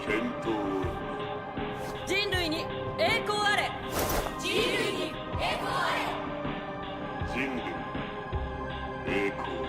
検討人類に栄光あれ。人類に栄光あれ。人類栄光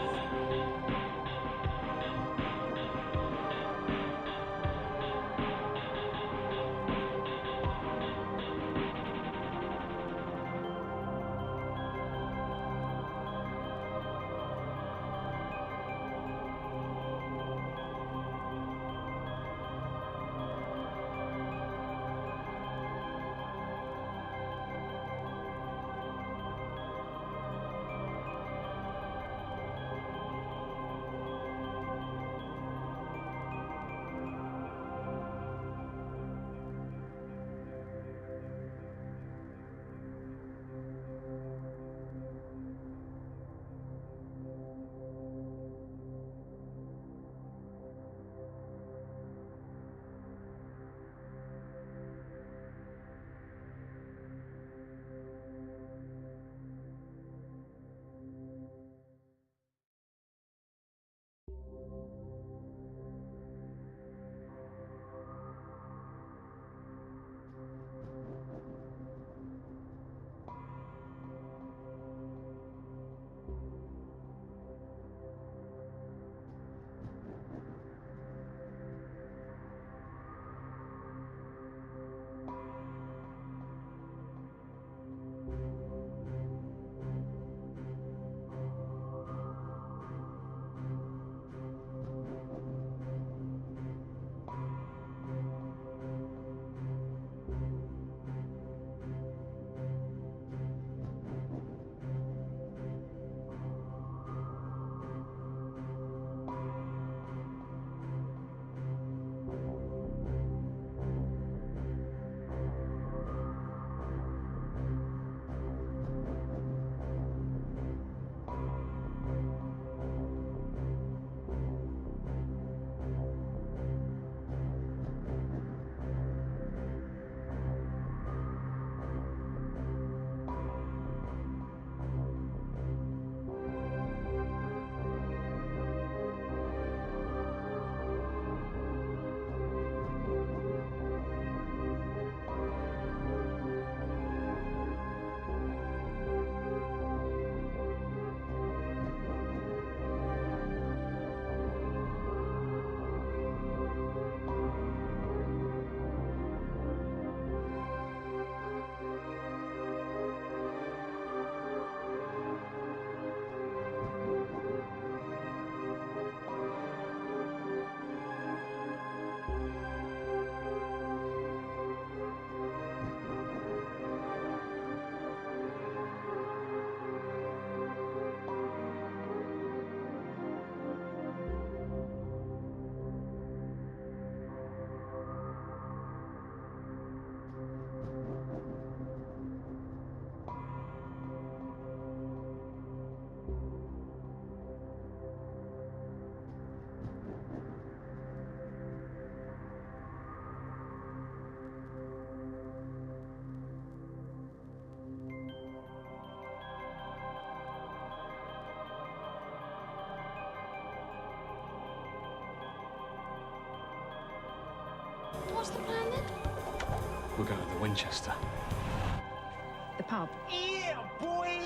What's the plan then? We're going to the Winchester. The pub. Yeah, boy!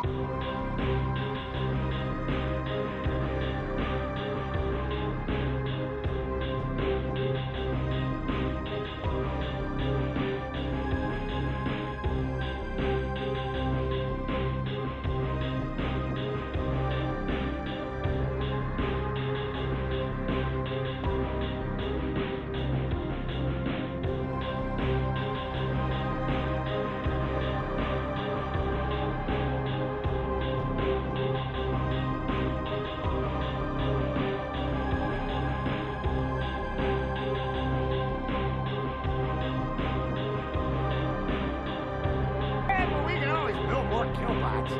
Well, we can always build more killbots.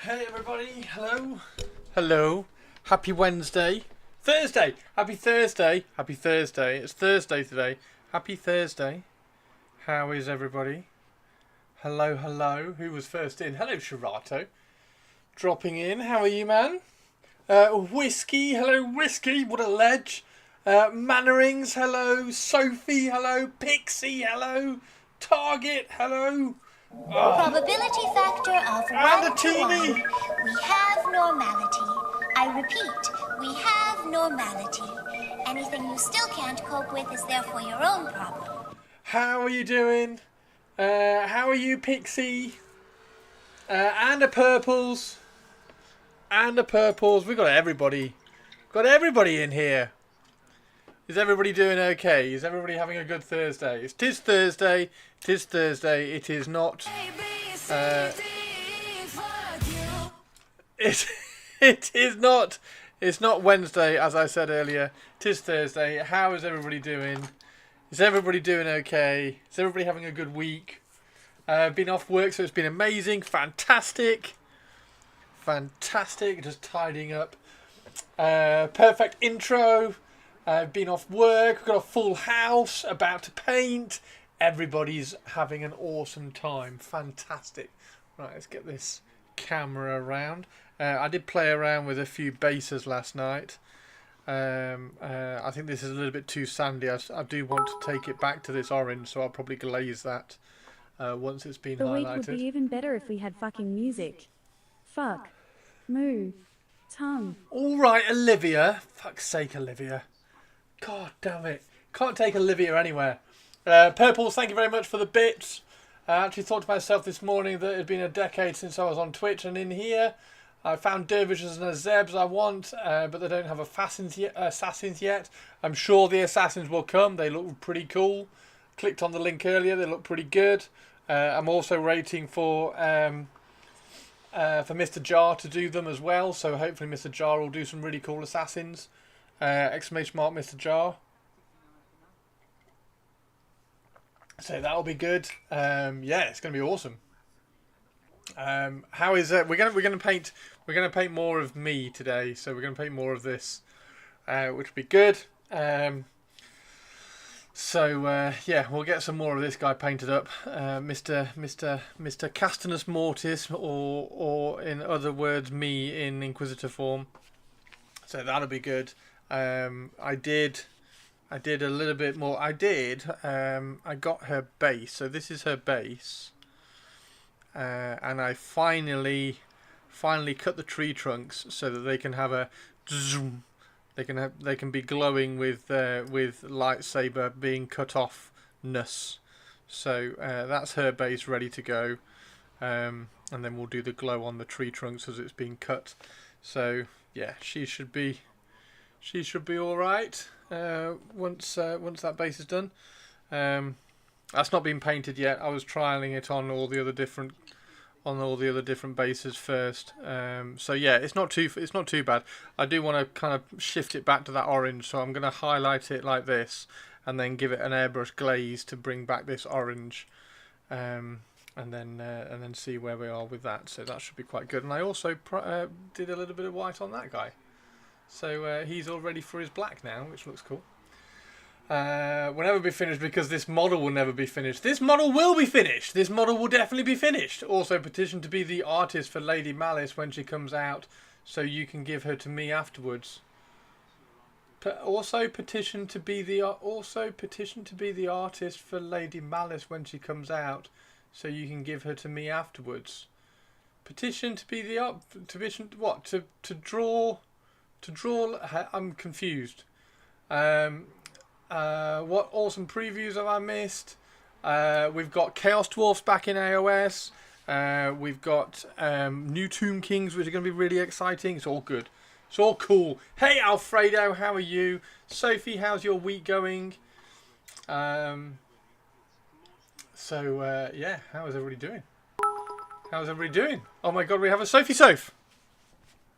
Hey everybody, hello. Hello. Happy Wednesday. Thursday. Happy Thursday. Happy Thursday. It's Thursday today. Happy Thursday. How is everybody? Hello, hello. Who was first in? Hello, Shirato. Dropping in. How are you, man? Whiskey. Hello, Whiskey. What a ledge. Mannerings. Hello. Sophie. Hello. Pixie. Hello. Target. Hello. Probability factor of And 1 a to teeny. 1. We have normality. I repeat, we have normality. Anything you still can't cope with is therefore your own problem. How are you doing? How are you, Pixie? And the purples. And the purples. We got everybody. Got everybody in here. Is everybody doing okay? Is everybody having a good Thursday? It is Thursday. It is Thursday. It is not. It is not. It's not Wednesday, as I said earlier. It is Thursday. How is everybody doing? Is everybody doing okay? Is everybody having a good week? Been off work, so it's been amazing, fantastic, just tidying up. Perfect intro. Been off work. We've got a full house, about to paint. Everybody's having an awesome time. Fantastic. Right, let's get this camera around. I did play around with a few bases last night. I think this is a little bit too sandy. I do want to take it back to this orange, so I'll probably glaze that once it's been highlighted. The week would be even better if we had fucking music. Fuck. Move. Tongue. Alright, Olivia. Fuck's sake, Olivia. God damn it. Can't take Olivia anywhere. Purples, thank you very much for the bits. I actually thought to myself this morning that it had been a decade since I was on Twitch, and in here I found dervishes and azebs I want, but they don't have assassins yet. I'm sure the assassins will come. They look pretty cool. Clicked on the link earlier. They look pretty good. I'm also waiting for Mr. Jar to do them as well. So hopefully Mr. Jar will do some really cool assassins. Exclamation mark Mr. Jar. So that'll be good. Yeah, it's going to be awesome. How is it? We're gonna paint more of me today. So we're gonna paint more of this, which will be good. Yeah, we'll get some more of this guy painted up, Mr. Castonus Mortiis, or in other words, me in Inquisitor form. So that'll be good. I did a little bit more. I got her base. So this is her base, and I finally cut the tree trunks so that they can have a zoom. They can be glowing with lightsaber being cut off-ness. So that's her base ready to go, and then we'll do the glow on the tree trunks as it's being cut. So yeah, she should be all right once that base is done. That's not been painted yet. I was trialing it on all the other different bases first. So yeah, it's not too bad. I do want to kind of shift it back to that orange, so I'm going to highlight it like this and then give it an airbrush glaze to bring back this orange, and then see where we are with that. So that should be quite good. And I also did a little bit of white on that guy, so he's all ready for his black now, which looks cool. Will never be finished because this model will never be finished. This model will be finished. This model will definitely be finished. Also, petition to be the artist for Lady Malice when she comes out, so you can give her to me afterwards. Also petition to be the artist for Lady Malice when she comes out, so you can give her to me afterwards. Petition to be the to draw. I'm confused. What awesome previews have I missed? We've got Chaos Dwarfs back in AOS. We've got new Tomb Kings, which are going to be really exciting. It's all good. It's all cool. Hey Alfredo, how are you? Sophie, how's your week going? Yeah, how is everybody doing? How's everybody doing? Oh my god, we have a Sophie Soph.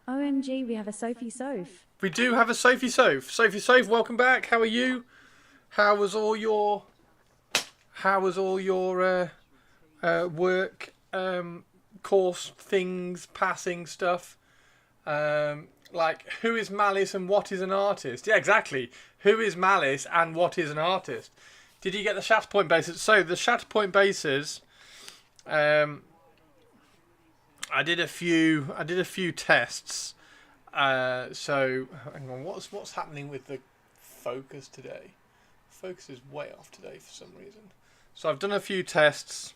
OMG, we have a Sophie Soph. We do have a Sophie Soph. Sophie Soph, welcome back. How are you? How was all your work, course things, passing stuff? Like, who is Malice and what is an artist? Yeah, exactly. Who is Malice and what is an artist? Did you get the Shatterpoint bases? So the Shatterpoint bases, I did a few tests. So hang on, what's happening with the focus today? Focus is way off today for some reason. So I've done a few tests.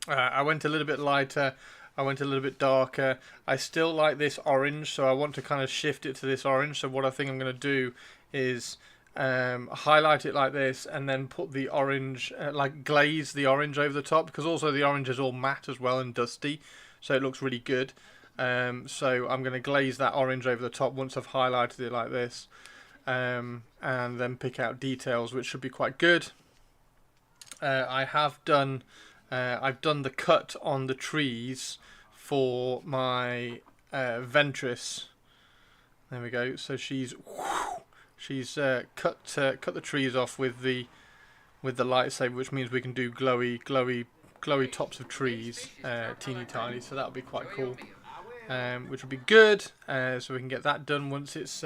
I went a little bit lighter. I went a little bit darker. I still like this orange, so I want to kind of shift it to this orange. So what I think I'm going to do is highlight it like this and then put the orange, like glaze the orange over the top, because also the orange is all matte as well and dusty, so it looks really good. So I'm going to glaze that orange over the top once I've highlighted it like this, and then pick out details, which should be quite good. I've done the cut on the trees for my Ventress. There we go. So she's cut the trees off with the lightsaber, which means we can do glowy glowy tops of trees, teeny tiny, so that'll be quite cool. Which will be good, so we can get that done once it's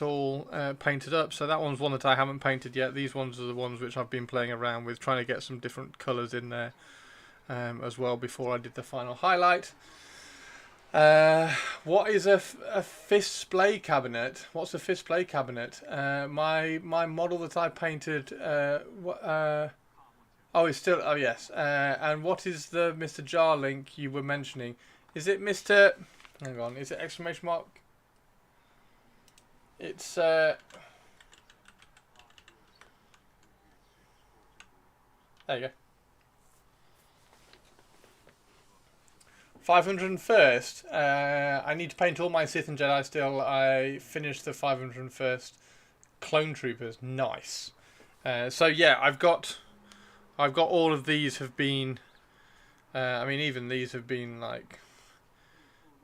all painted up. So that one's one that I haven't painted yet. These ones are the ones which I've been playing around with, trying to get some different colours in there as well before I did the final highlight. What is a fist splay cabinet? What's a fist splay cabinet? My model that I painted. Oh, it's still. Oh, yes. And what is the Mr. Jar link you were mentioning? Is it Mr. Hang on. Is it exclamation mark? It's. There you go. 501st. I need to paint all my Sith and Jedi still. I finished the 501st Clone Troopers. Nice. So yeah, I've got all of these have been. I mean, even these have been like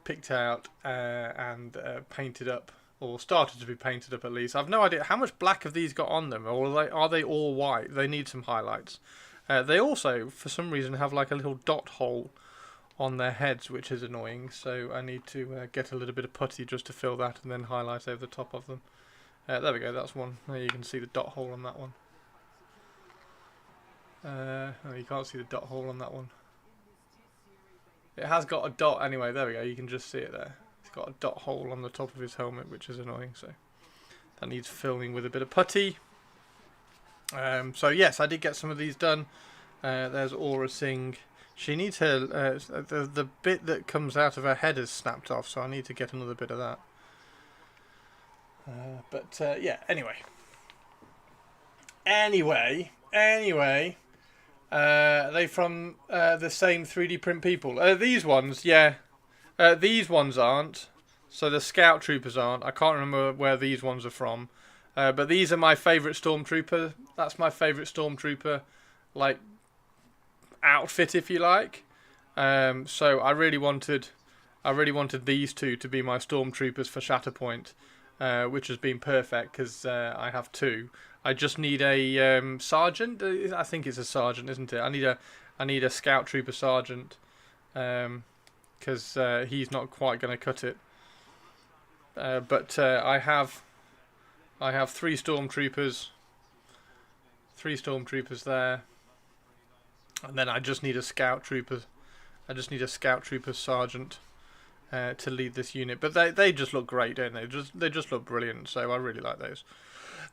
picked out and painted up, or started to be painted up at least. I've no idea how much black have these got on them, or are they all white? They need some highlights. They also, for some reason, have like a little dot hole on their heads, which is annoying, so I need to get a little bit of putty just to fill that and then highlight over the top of them. There we go, that's one. There you can see the dot hole on that one. Oh, you can't see the dot hole on that one. It has got a dot anyway, there we go, you can just see it there. It's got a dot hole on the top of his helmet, which is annoying, so that needs filling with a bit of putty. So yes, I did get some of these done. There's Aura Singh. She needs her, the bit that comes out of her head is snapped off, so I need to get another bit of that. Yeah, anyway. Are they from the same 3D print people? These ones, yeah. These ones aren't. So the Scout Troopers aren't. I can't remember where these ones are from. But these are my favourite Stormtrooper. That's my favourite Stormtrooper, like, outfit, if you like. So I really wanted these two to be my Stormtroopers for Shatterpoint, which has been perfect because I have two. I just need a sergeant. I think it's a sergeant, isn't it? I need a Scout Trooper sergeant because he's not quite going to cut it. But I have three Stormtroopers there. And then I just need a Scout Trooper. I just need a Scout Trooper Sergeant to lead this unit. But they just look great, don't they? They just look brilliant. So I really like those.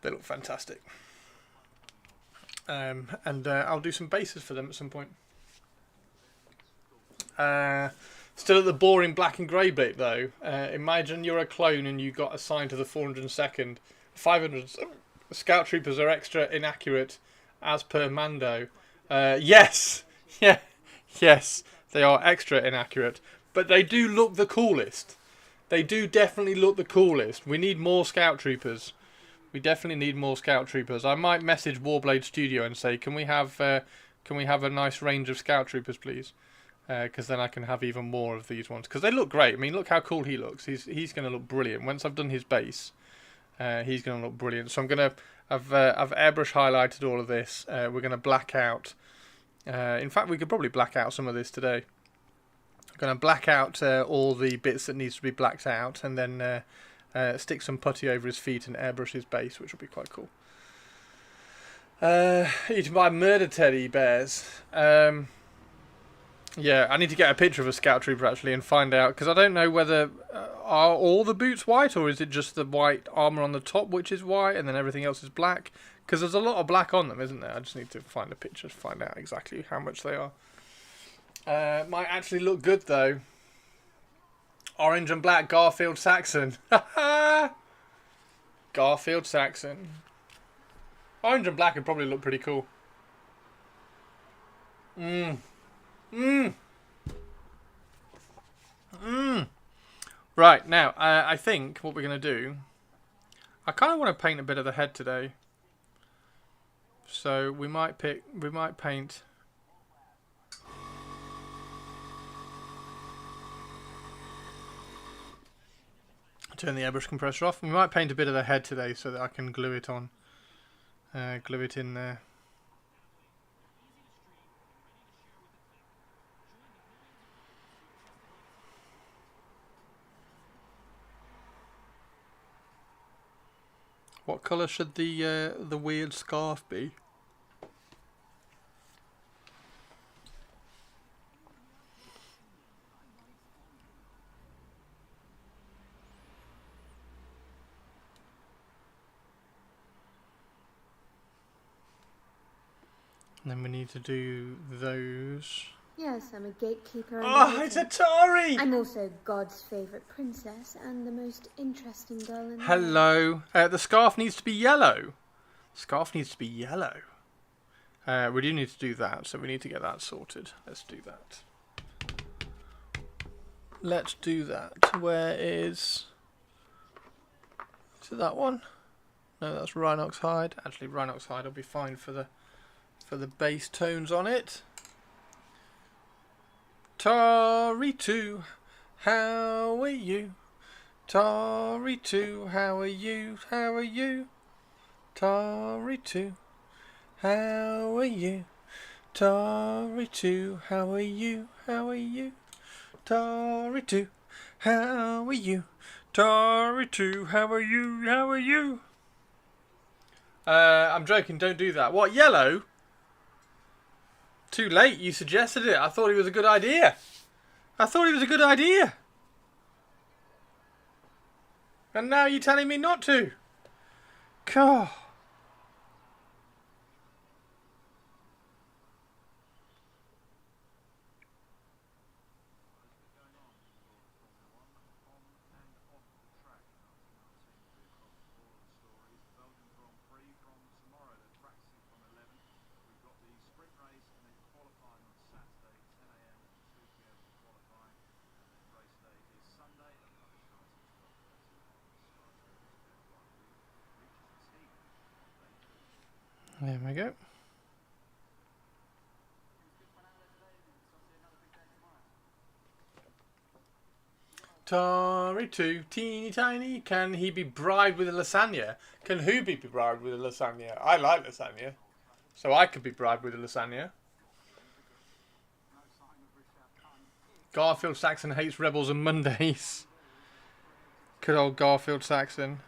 They look fantastic. And I'll do some bases for them at some point. Still at the boring black and grey bit though. Imagine you're a clone and you got assigned to the 402nd. 500 Scout Troopers are extra inaccurate as per Mando. Yes, they are extra inaccurate, but they do look the coolest. They do definitely look the coolest. We need more Scout Troopers. We definitely need more Scout Troopers. I might message Warblade Studio and say, can we have a nice range of Scout Troopers, please? Because then I can have even more of these ones. Because they look great. I mean, look how cool he looks. He's going to look brilliant. Once I've done his base, he's going to look brilliant. So I've airbrush highlighted all of this. We're going to black out. In fact, we could probably black out some of this today. I'm going to black out all the bits that needs to be blacked out, and then stick some putty over his feet and airbrush his base, which will be quite cool. Eaten by murder teddy bears. Yeah, I need to get a picture of a Scout Trooper actually and find out, because I don't know whether are all the boots white, or is it just the white armour on the top which is white and then everything else is black? Because there's a lot of black on them, isn't there? I just need to find a picture to find out exactly how much they are. Might actually look good though. Orange and black Garfield Saxon. Garfield Saxon. Orange and black would probably look pretty cool. Right, now, I think what we're going to do... I kind of want to paint a bit of the head today. So we might paint... Turn the airbrush compressor off. We might paint a bit of the head today so that I can glue it on. Glue it in there. colour should the weird scarf be? And then we need to do those. Yes, I'm a gatekeeper. And Oh, it's Atari! I'm also God's favourite princess and the most interesting girl in the world. Hello. The scarf needs to be yellow. Scarf needs to be yellow. We do need to do that, so we need to get that sorted. Let's do that. Let's do that. Where is... Is it that one? No, that's Rhinox Hide. Actually, Rhinox Hide will be fine for the bass tones on it. Tari2, how are you? Tari2, how are you? How are you? Tari2, how are you? Tari2, how are you? How are you? Tari2, how are you? Tari2, how are you? How are you? I'm joking, don't do that. What, yellow? Too late, you suggested it. I thought it was a good idea. I thought it was a good idea. And now you're telling me not to. God. There we go. Tari2, teeny tiny. Can he be bribed with a lasagna? Can who be bribed with a lasagna? I like lasagna. So I could be bribed with a lasagna. Garfield Saxon hates Rebels and Mondays. Good old Garfield Saxon.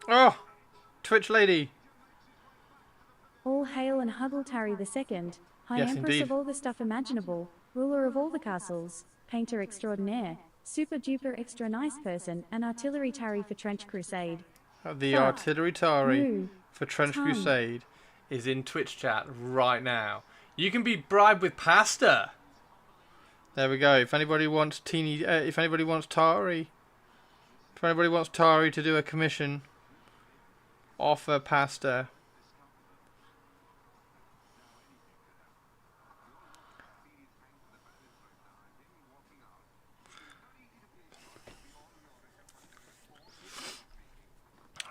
Oh, Twitch lady. All hail and huggle Tari II, High Yes, Empress indeed. of all the stuff imaginable, ruler of all the castles, painter extraordinaire, super duper extra nice person, and artillery Tari for Trench Crusade. The Fuck. artillery Tari Moo. for Trench Tongue. Crusade is in Twitch chat right now. You can be bribed with pasta. There we go. If anybody wants if anybody wants Tari to do a commission, offer pasta.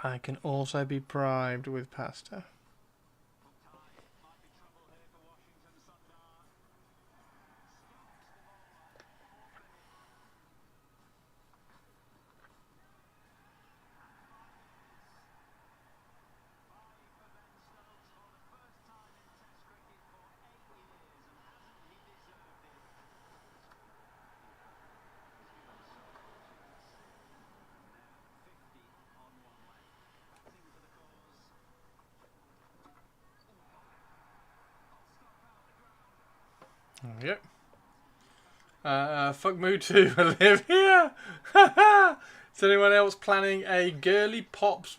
I can also be bribed with pasta. There we go. Fuck mood to Olivia. Is anyone else planning a girly pops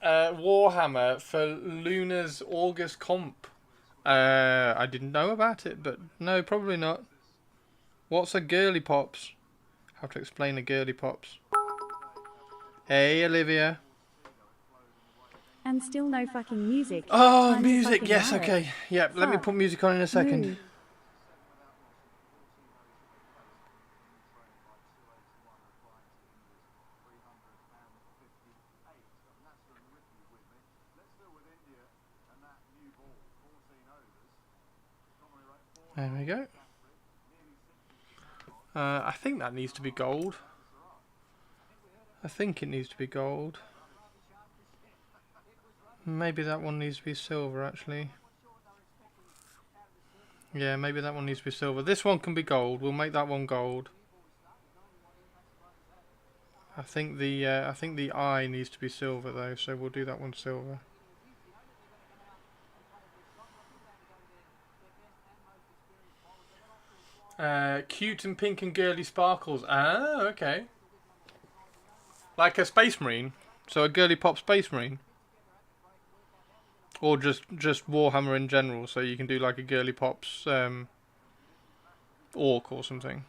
Warhammer for Luna's August comp? I didn't know about it, but no, probably not. What's a girly pops? How to explain a girly pops? Hey, Olivia. And still no fucking music. Oh, Tiny music. fucking Yes, Arab. okay. Yep, let me Fuck. put music on in a second. Moo. There we go. I think that needs to be gold. I think it needs to be gold. Maybe that one needs to be silver, actually. Yeah, maybe that one needs to be silver. This one can be gold. We'll make that one gold. I think the eye needs to be silver though, so we'll do that one silver. Cute and pink and girly sparkles. Ah, okay. Like a space marine, so a girly pop space marine. Or just Warhammer in general, so you can do like a girly pops orc or something.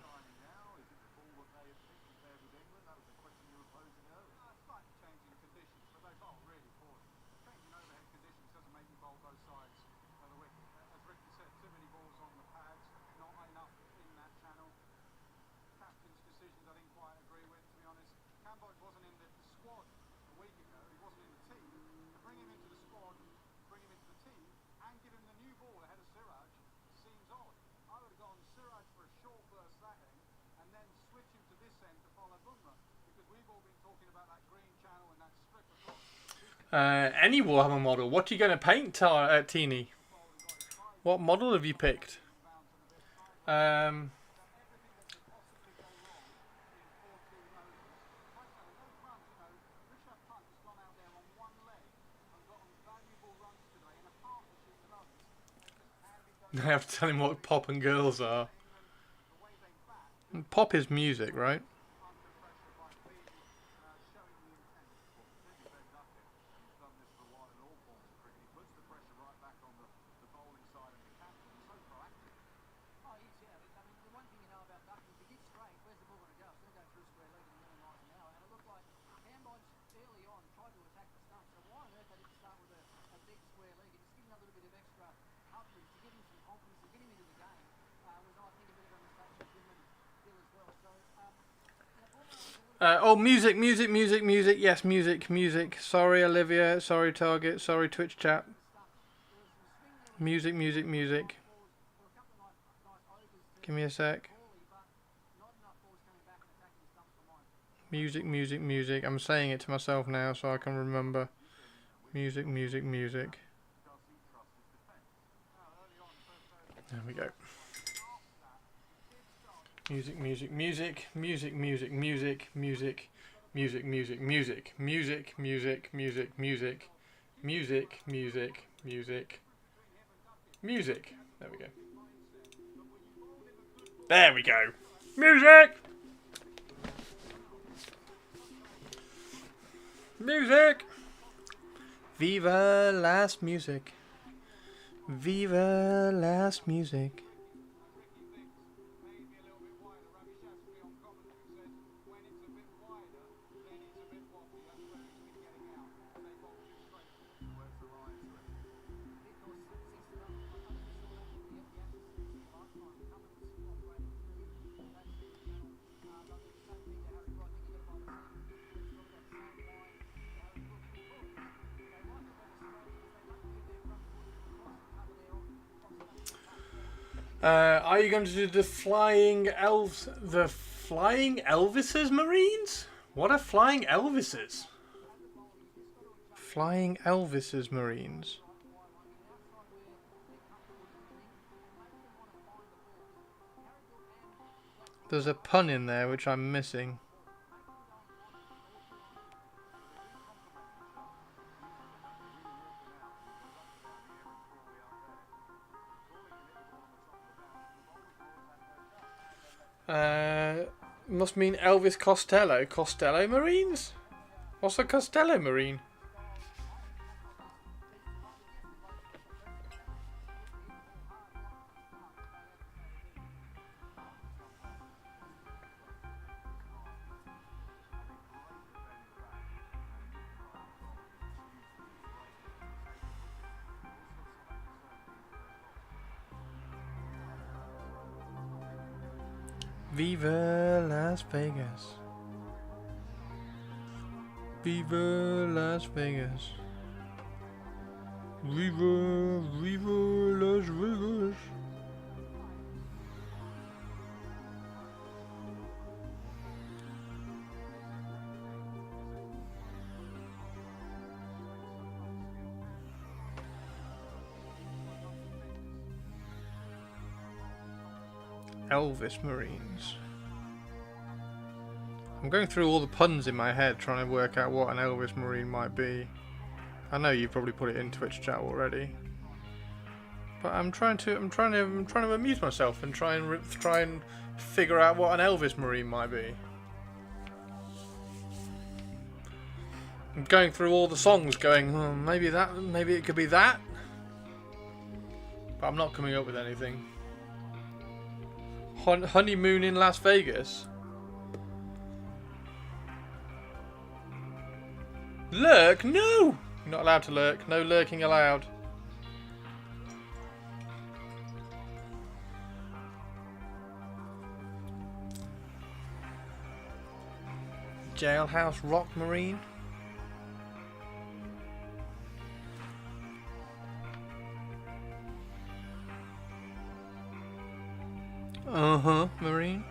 Any Warhammer model. What are you going to paint, Teeny? What model have you picked? I have to tell him what pop and girls are. Pop is music, right? Oh, music. Yes, music. Sorry, Olivia. Sorry, Target. Sorry, Twitch chat. Music. Give me a sec. Music. I'm saying it to myself now so I can remember. Music. There we go. Music. There we go. There we go. Music. Viva last music. Viva last music. Are you going to do the flying elves? The flying Elvises Marines? What are flying Elvises? Flying Elvises Marines. There's a pun in there which I'm missing. Must mean Elvis Costello. Costello Marines? What's a Costello Marine? Viva Las Vegas. Viva Las Vegas. Viva Las Vegas. Elvis Marines. I'm going through all the puns in my head trying to work out what an Elvis Marine might be. I know you've probably put it in Twitch chat already. But I'm trying to amuse myself and try and figure out what an Elvis Marine might be. I'm going through all the songs going, oh, maybe it could be that. But I'm not coming up with anything. Honeymoon in Las Vegas. Lurk? No! You're not allowed to lurk. No lurking allowed. Jailhouse Rock Marine. Marine.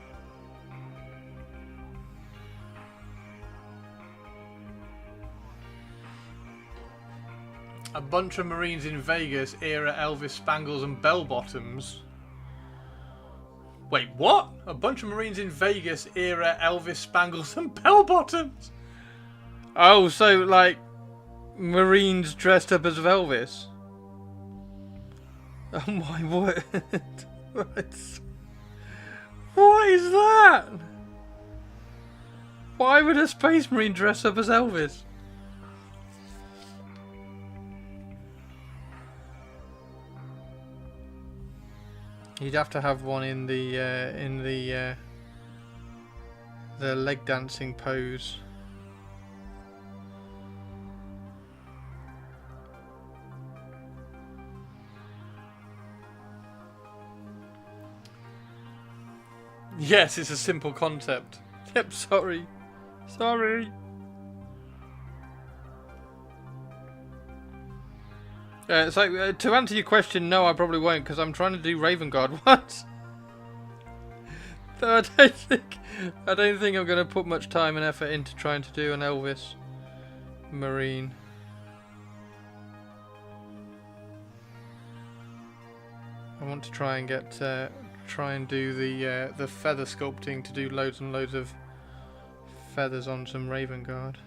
A bunch of Marines in Vegas era Elvis Spangles and bell bottoms. Wait, what? A bunch of Marines in Vegas era Elvis Spangles and bell bottoms? Oh, so like Marines dressed up as Elvis. Oh my word. What is that? Why would a Space Marine dress up as Elvis? You'd have to have one in the leg dancing pose. Yes, it's a simple concept. Yep, sorry. Sorry. So to answer your question, no, I probably won't, because I'm trying to do Raven Guard. What? So I don't think I'm going to put much time and effort into trying to do an Elvis Marine. I want to try and get do the feather sculpting to do loads and loads of feathers on some Raven Guard.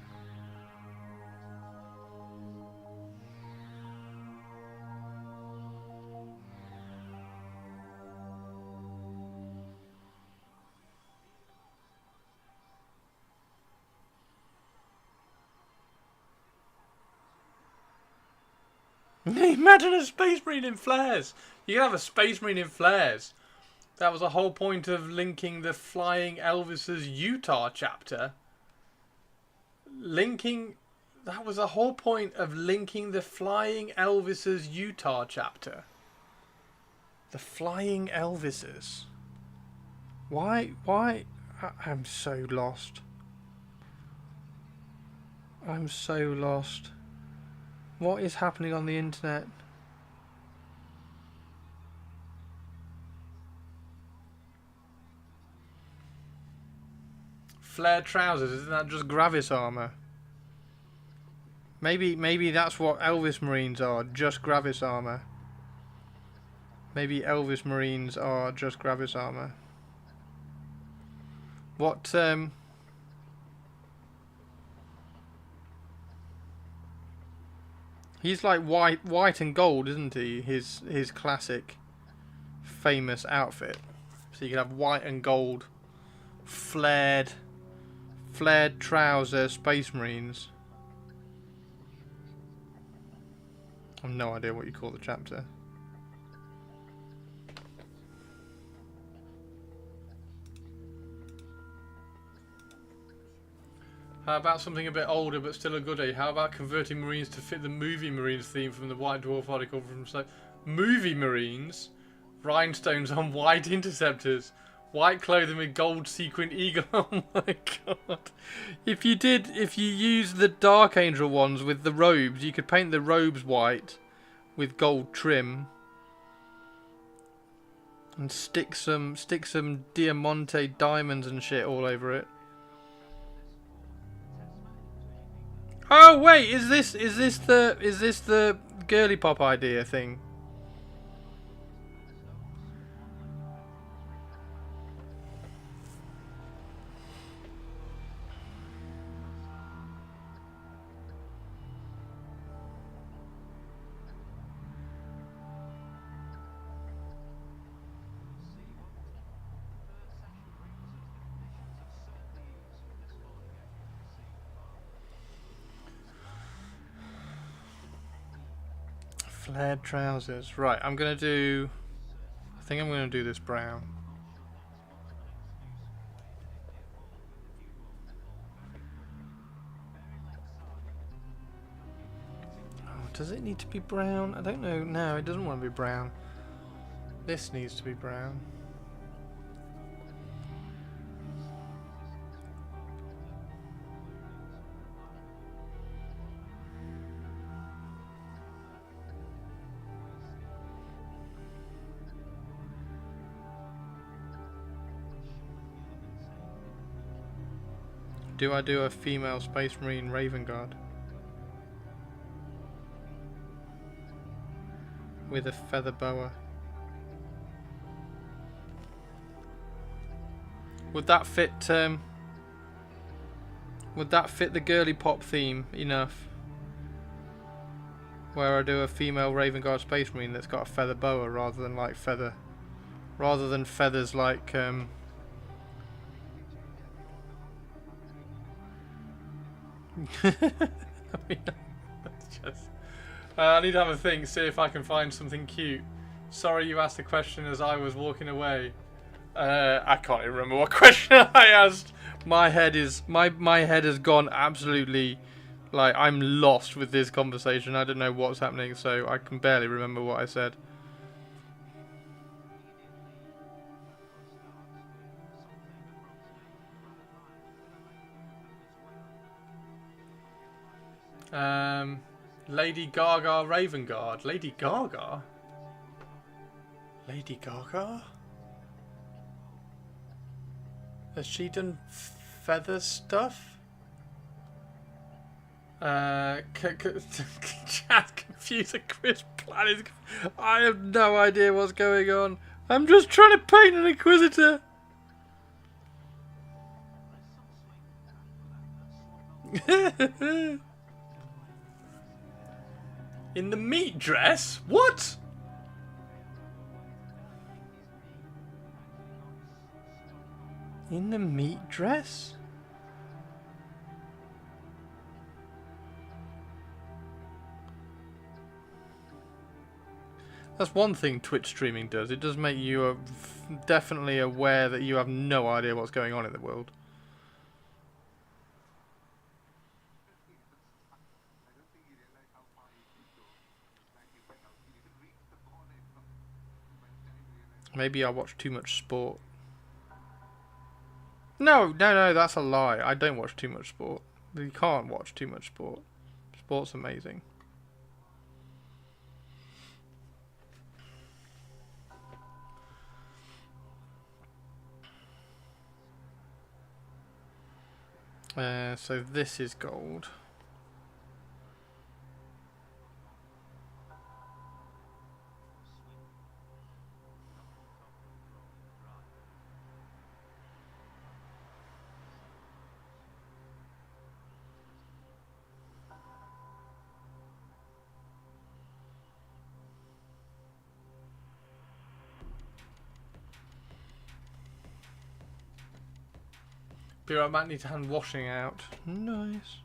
Imagine a Space Marine in flares. You can have a Space Marine in flares. That was the whole point of linking the Flying Elvis's Utah chapter. That was the whole point of linking the Flying Elvis's Utah chapter. The Flying Elvises. Why? I'm so lost. I'm so lost. What is happening on the internet? Flared trousers, isn't that just Gravis armor? Maybe that's what Elvis Marines are, just Gravis armor. Maybe Elvis Marines are just Gravis armor. What he's like white and gold, isn't he? His classic famous outfit. So you can have white and gold flared trouser Space Marines. I've no idea what you call the chapter. How about something a bit older but still a goodie? How about converting Marines to fit the movie Marines theme from the White Dwarf article from Movie Marines? Rhinestones on white interceptors. White clothing with gold sequin eagle. Oh my god. If you use the Dark Angel ones with the robes, you could paint the robes white with gold trim. And stick some Diamante diamonds and shit all over it. Oh wait, is this the girly pop idea thing? Flared trousers. Right, I'm gonna do. I think I'm gonna do this brown. Oh, does it need to be brown? I don't know. No, it doesn't want to be brown. This needs to be brown. Do I do a female Space Marine Raven Guard? With a feather boa. Would that fit the girly pop theme enough? Where I do a female Raven Guard Space Marine that's got a feather boa rather than feathers like I mean, that's just, I need to have a think, see if I can find something cute. Sorry you asked the question as I was walking away. I can't even remember what question I asked. My head is my head has gone absolutely, like, I'm lost with this conversation. I don't know what's happening, so I can barely remember what I said. Lady Gaga Raven Guard. Lady Gaga? Lady Gaga? Has she done feather stuff? Chat computer Chris Planet. I have no idea what's going on. I'm just trying to paint an Inquisitor. In the meat dress? What? In the meat dress? That's one thing Twitch streaming does. It does make you definitely aware that you have no idea what's going on in the world. Maybe I watch too much sport. No, that's a lie. I don't watch too much sport. You can't watch too much sport. Sport's amazing. So this is gold. Be right back, need to hand washing out. Nice.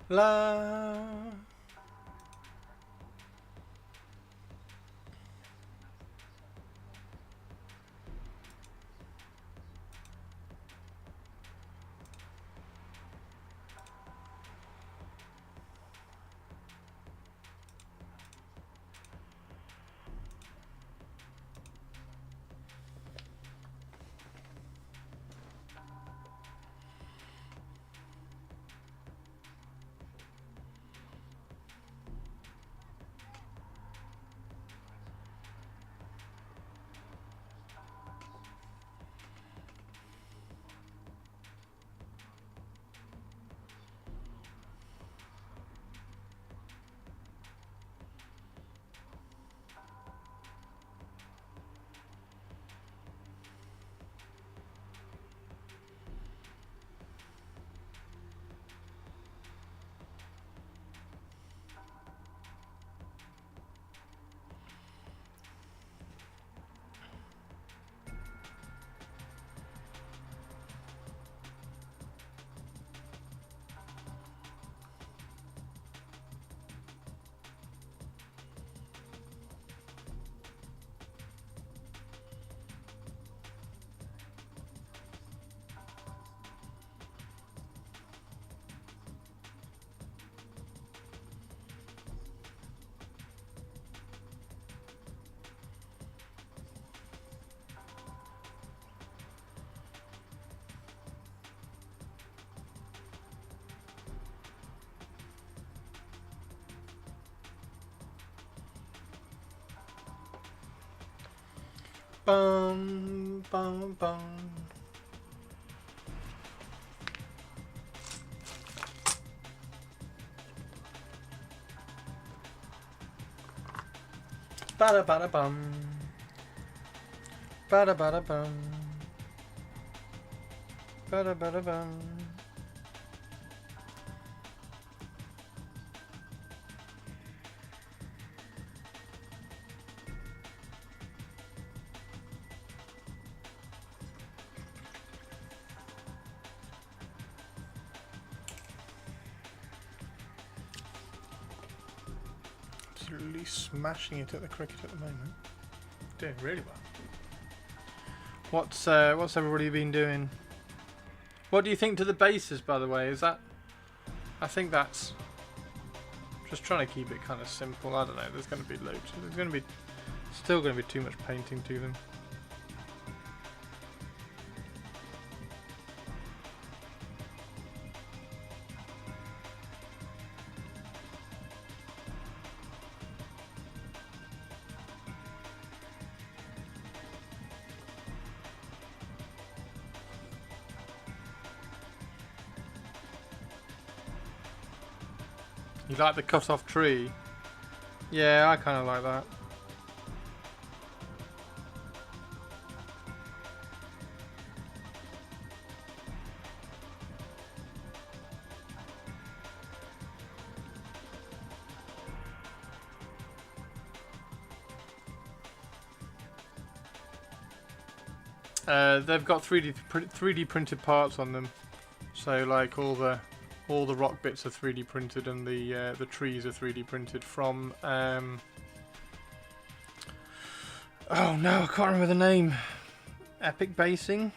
La. Bum, bum, bum. Bada bada bum. Bada bada bum. Bada bada bum. Absolutely smashing it at the cricket at the moment. Doing really well. What's everybody been doing? What do you think to the bases, by the way? Is that? I think that's just trying to keep it kind of simple. I don't know. There's going to be loads. There's going to be still going to be too much painting to them. You like the cut-off tree? Yeah, I kind of like that. They've got 3D printed parts on them, so like all the rock bits are 3D printed, and the trees are 3D printed from. Oh no, I can't remember the name. Epic Basing.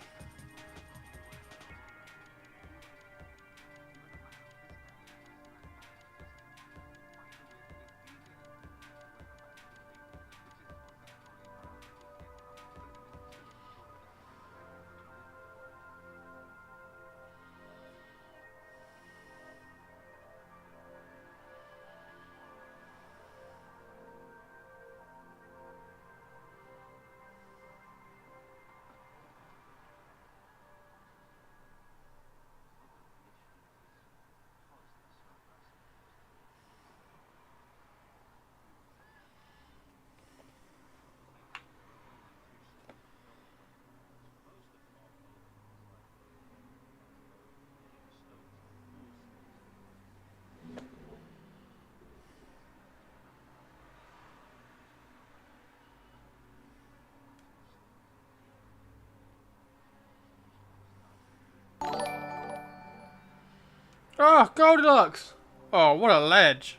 Oh, Goldilocks! Oh, what a ledge!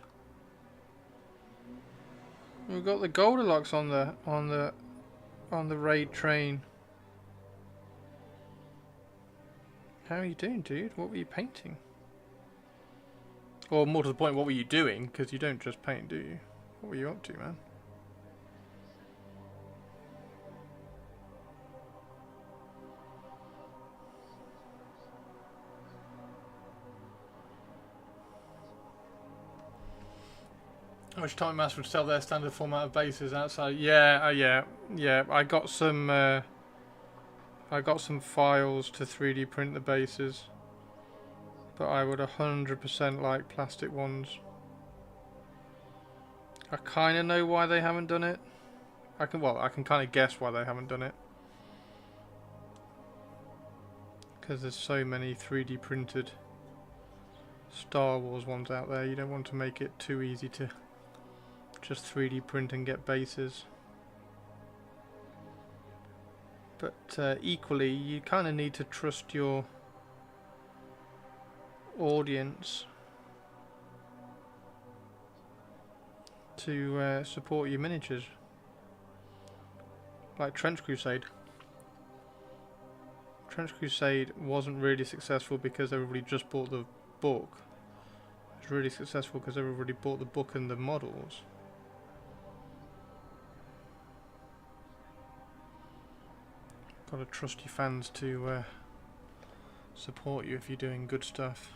We've got the Goldilocks on the raid train. How are you doing, dude? What were you painting? Or more to the point, what were you doing? Because you don't just paint, do you? What were you up to, man? How much time Mass would sell their standard format of bases outside? Yeah, yeah. I got some files to 3D print the bases, but I would 100% like plastic ones. I kind of know why they haven't done it. I can kind of guess why they haven't done it. Because there's so many 3D printed Star Wars ones out there. You don't want to make it too easy to just 3D print and get bases. But equally, you kind of need to trust your audience to support your miniatures. Like Trench Crusade. Trench Crusade wasn't really successful because everybody just bought the book. It was really successful because everybody bought the book and the models. Gotta trust your fans to support you if you're doing good stuff.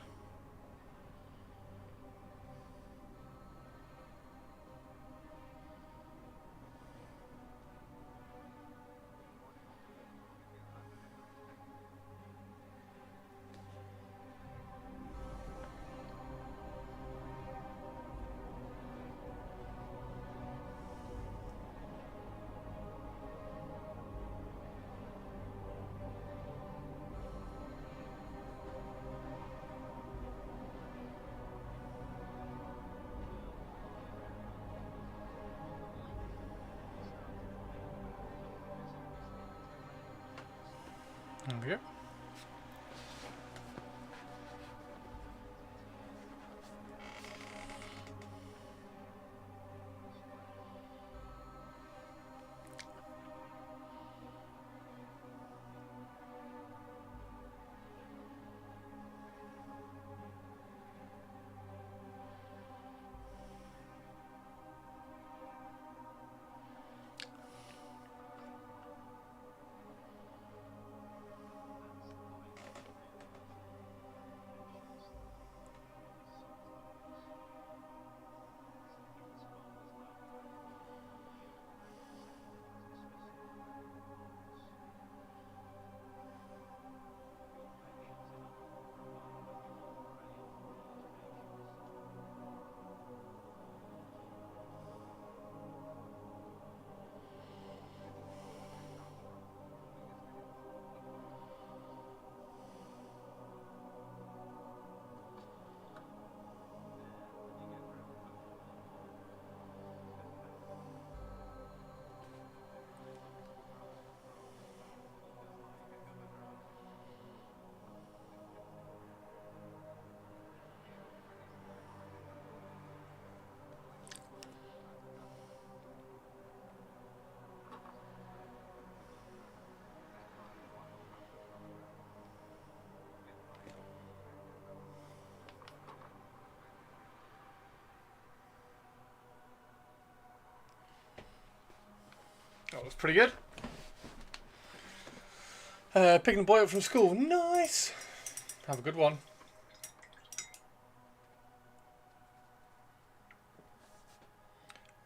There we go. That was pretty good. Picking the boy up from school. Nice. Have a good one.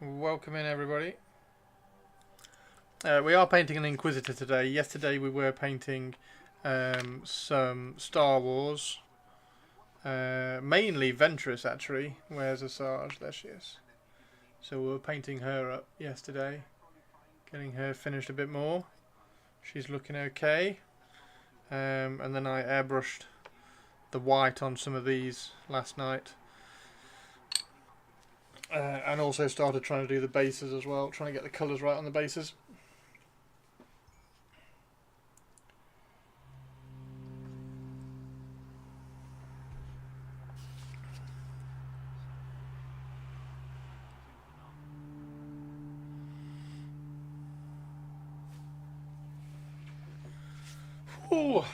Welcome in, everybody. We are painting an Inquisitor today. Yesterday we were painting some Star Wars. Mainly Ventress, actually. Where's Asajj? There she is. So we were painting her up yesterday. Getting her finished a bit more. She's looking okay. And then I airbrushed the white on some of these last night. And also started trying to do the bases as well. Trying to get the colours right on the bases. Ooh.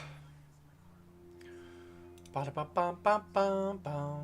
Ba-da-ba-bum-bum-bum-bum.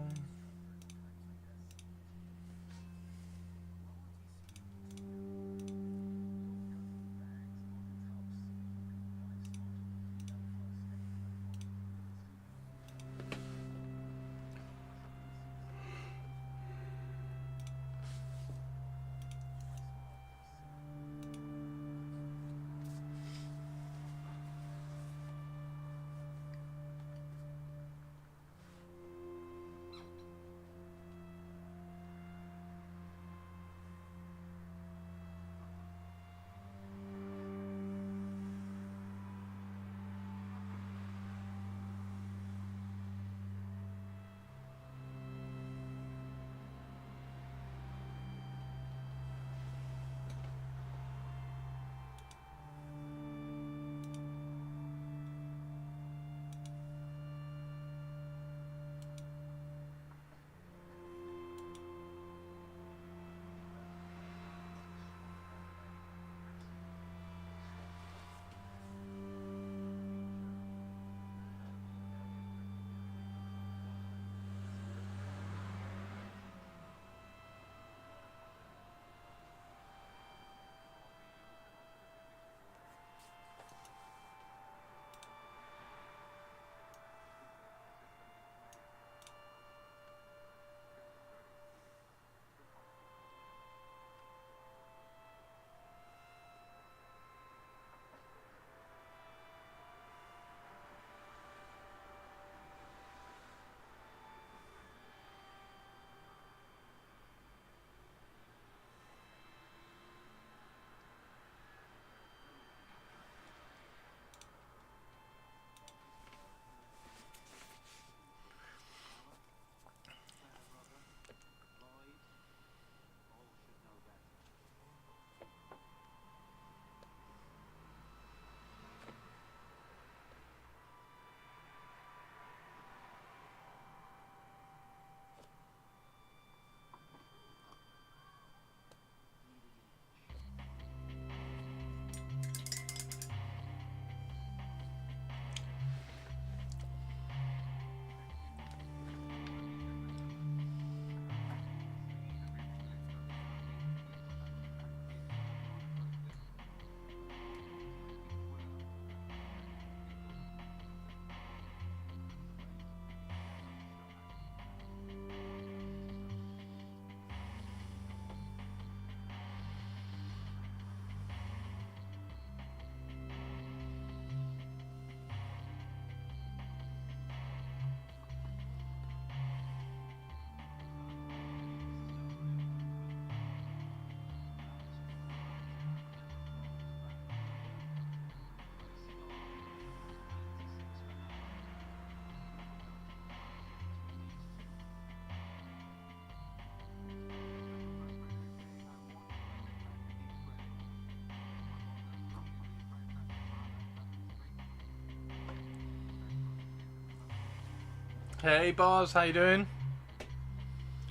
Hey Bars, how you doing?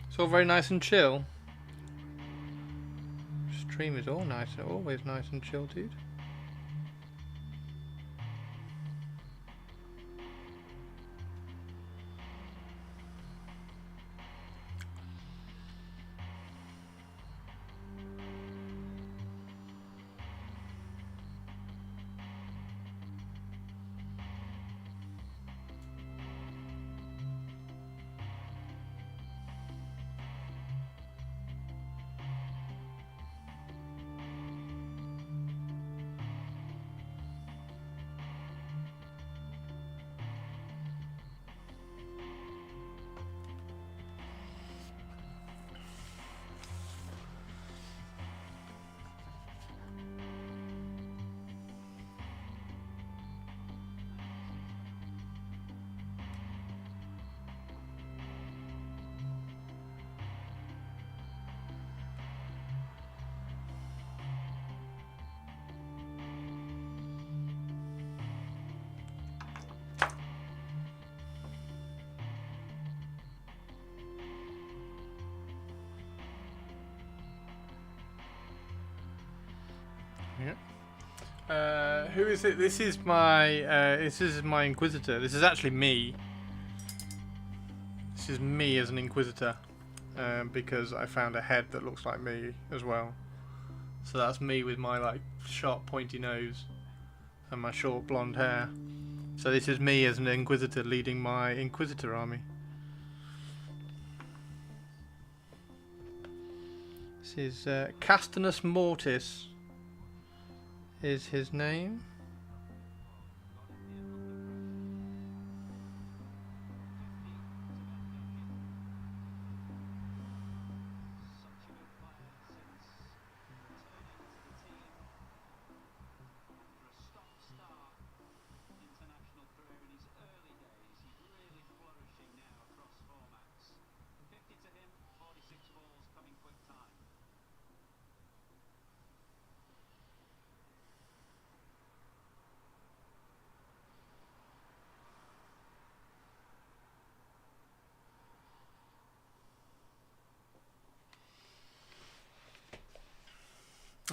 It's all very nice and chill. Stream is all nice, always nice and chill, dude. Who is it? This is my Inquisitor. This is actually me. This is me as an Inquisitor, because I found a head that looks like me as well. So that's me with my like sharp pointy nose and my short blonde hair. So this is me as an Inquisitor leading my Inquisitor army. This is Castonus Mortiis is his name.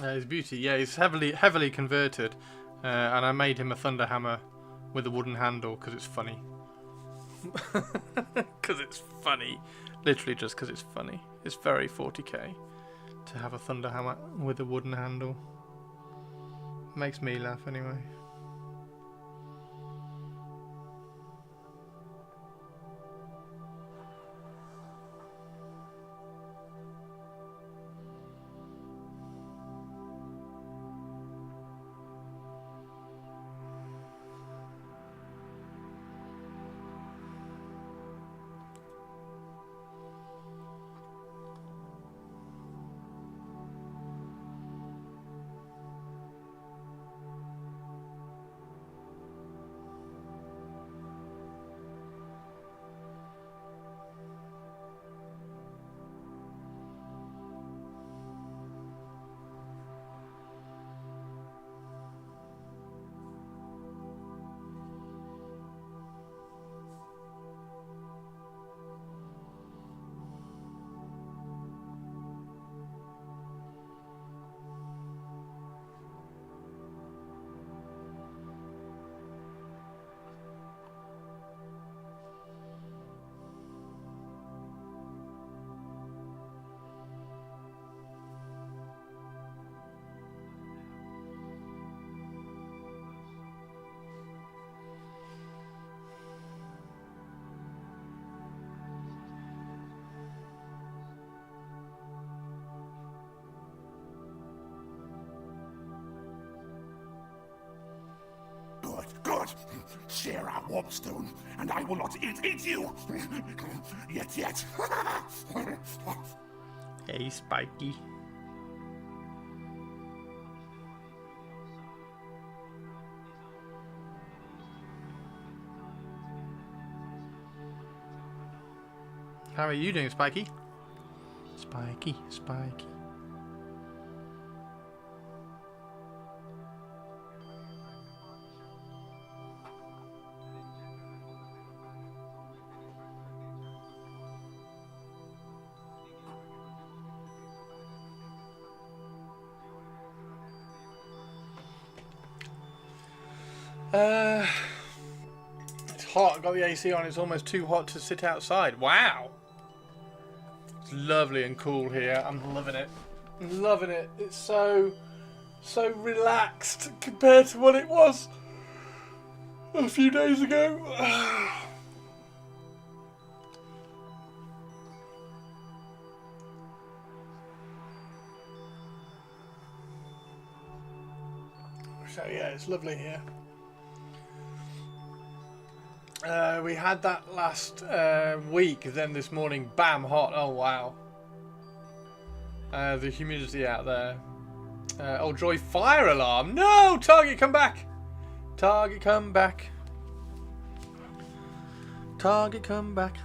His beauty, yeah, he's heavily converted, and I made him a thunder hammer with a wooden handle because it's funny. Because it's funny, literally just because it's funny. It's very 40k to have a thunder hammer with a wooden handle. Makes me laugh anyway. Good. Share our warpstone, and I will not eat you. Yet. Hey, Spiky. How are you doing, Spiky? Spiky. It's hot. I've got the AC on. It's almost too hot to sit outside. Wow. It's lovely and cool here. I'm loving it. I'm loving it. It's so relaxed compared to what it was a few days ago. So yeah, it's lovely here. We had that last week, then this morning, bam, hot. Oh wow. The humidity out there. Oh joy, fire alarm. No! Target, come back! Target, come back. Target, come back.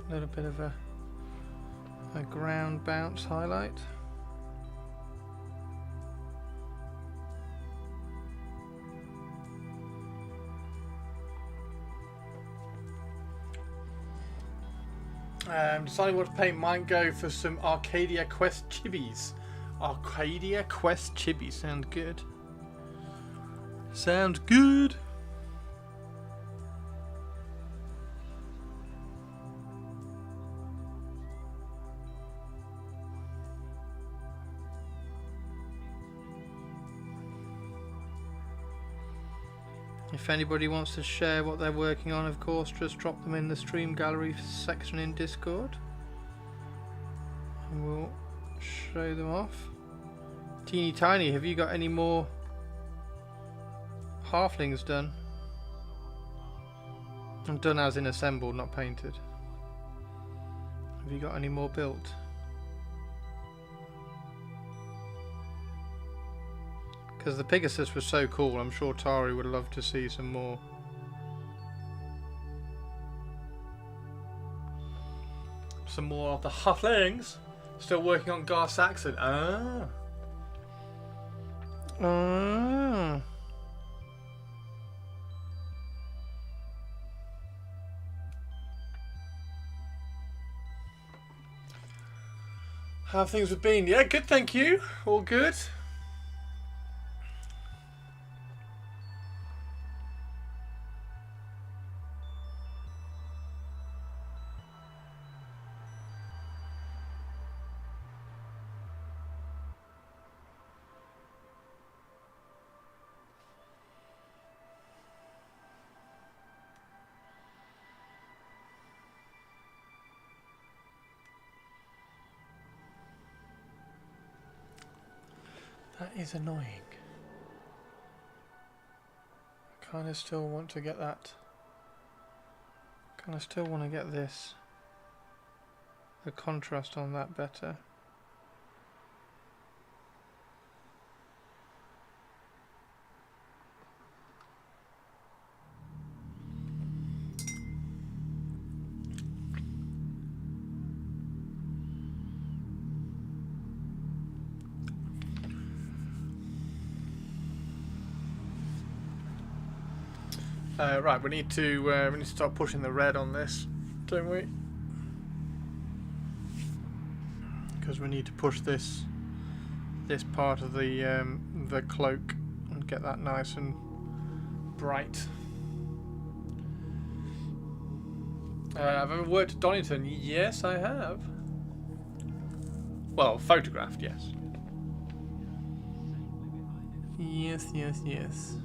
Little bit of a ground bounce highlight. Deciding what to paint. Might go for some Arcadia Quest chibis. Arcadia Quest chibis sound good. Sounds good. If anybody wants to share what they're working on, of course, just drop them in the stream gallery section in Discord. And we'll show them off. Teeny Tiny, have you got any more halflings done? I'm done as in assembled, not painted. Have you got any more built? Because the Pegasus was so cool, I'm sure Tari would love to see some more. Some more of the halflings. Still working on Gar Saxon. Ah. Ah. How have things been? Yeah, good, thank you. All good. That is annoying. I kind of still want to get that. Kind of still want to get this. The contrast on that better. Right, we need to start pushing the red on this, don't we? Because we need to push this part of the cloak and get that nice and bright. I've ever worked at Donington. Yes, I have. Well, photographed, yes. Yes, yes, yes.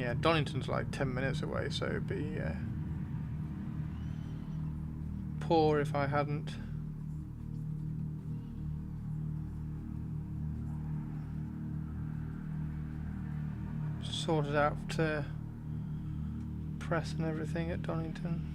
Yeah, Donington's like 10 minutes away, so it'd be poor if I hadn't. Sorted out press and everything at Donington.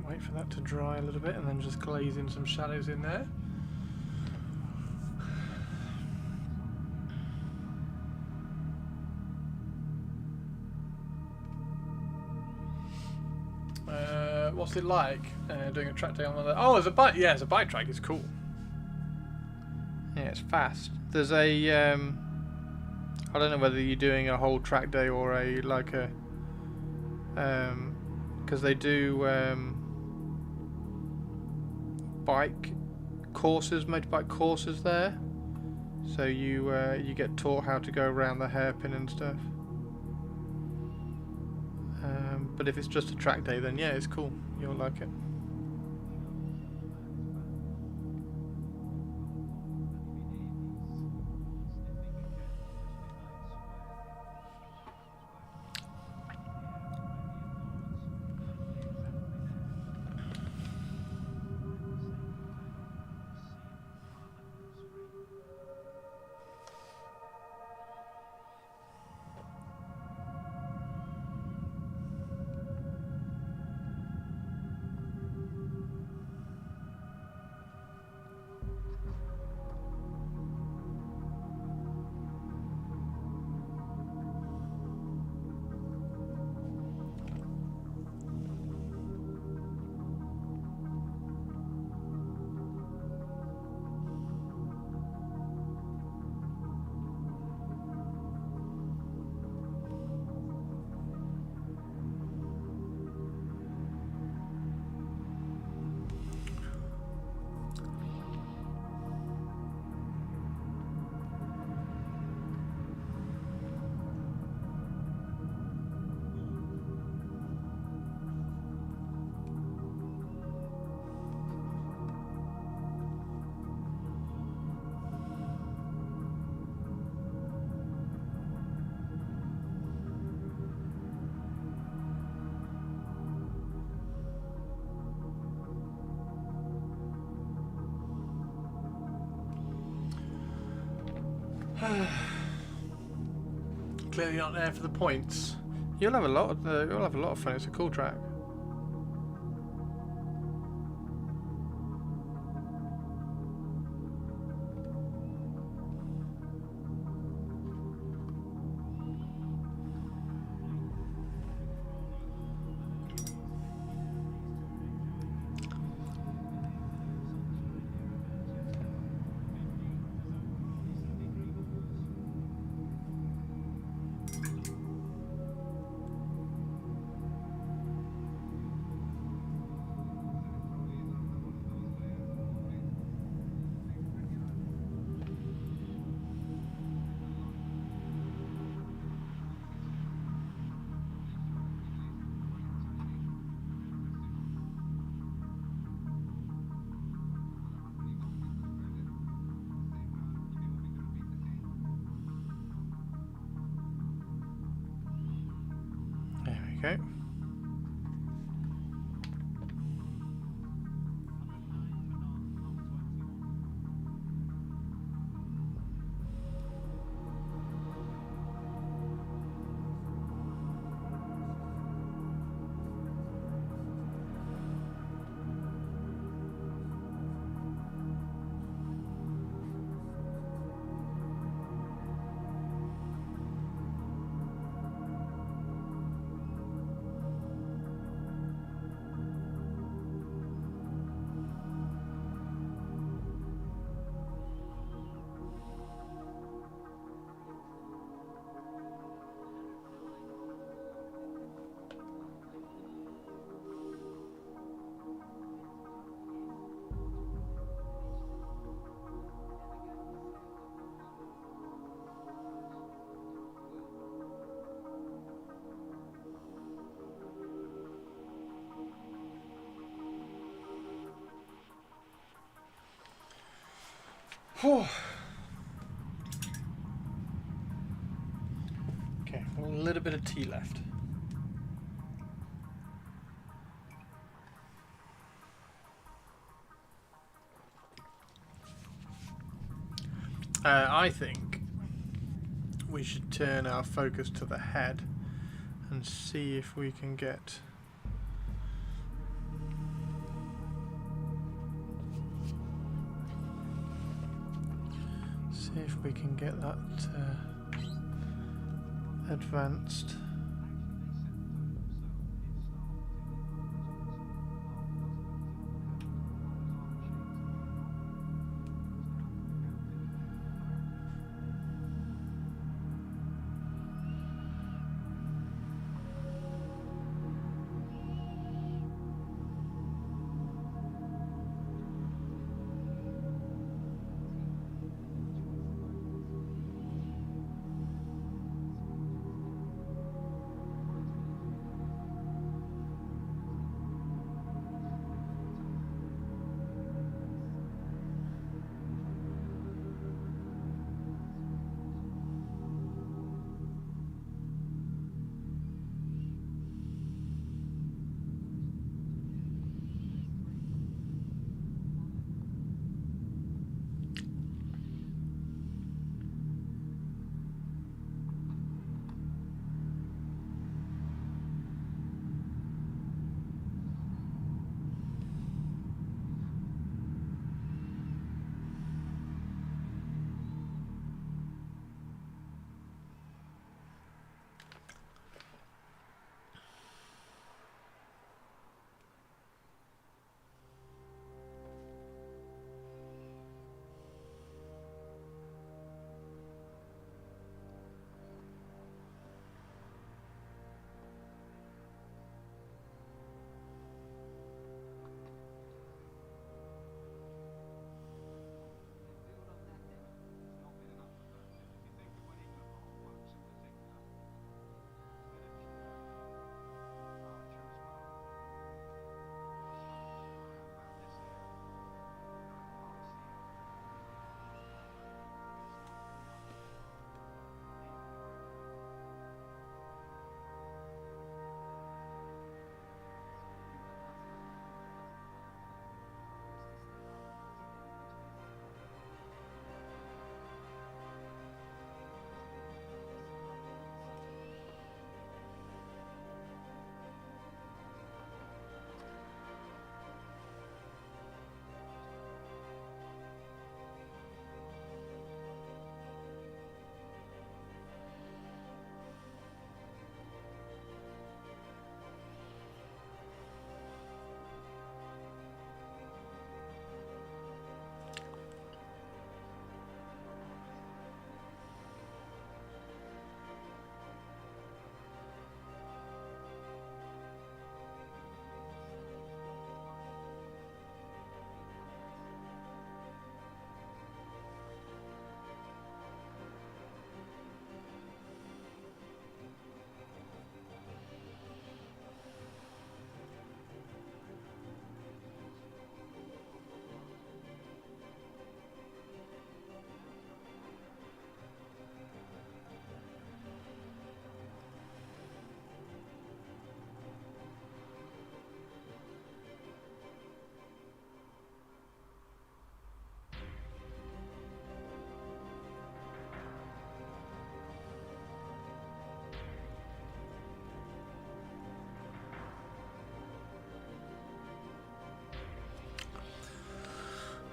Wait for that to dry a little bit and then just glaze in some shadows in there. What's it like doing a track day on one of the... Oh, there's a bike. Yeah, it's a bike track. It's cool. Yeah, it's fast. There's a... I don't know whether you're doing a whole track day or a like a... because they do bike courses, motorbike courses there. So you get taught how to go around the hairpin and stuff. But if it's just a track day, then yeah, it's cool. You'll like it. Clearly not there for the points. You'll have a lot of fun. It's a cool track. Okay. Okay, a little bit of tea left. I think we should turn our focus to the head and see if we can get that advanced.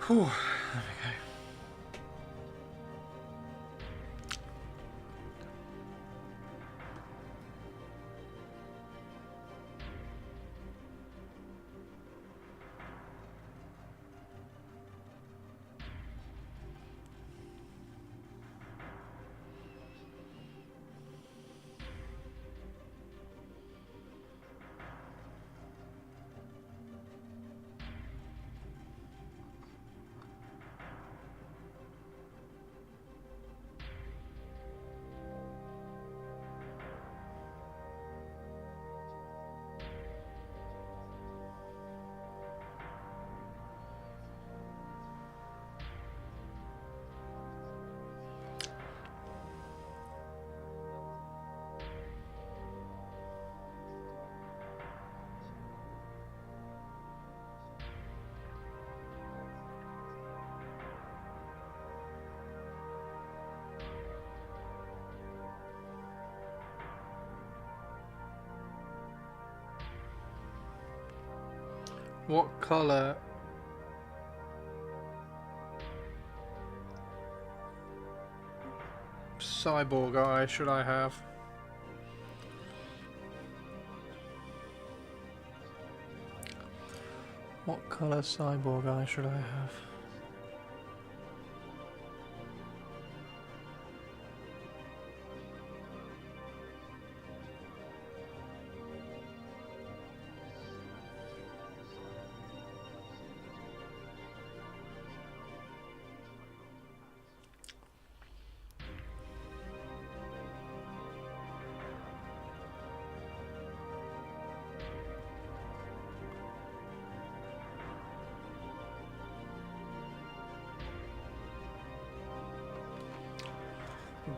Whew, there we go. What colour cyborg eye should I have? What colour cyborg eye should I have?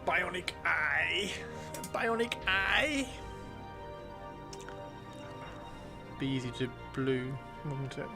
Bionic eye. Bionic eye. Be easy to blue, wouldn't it?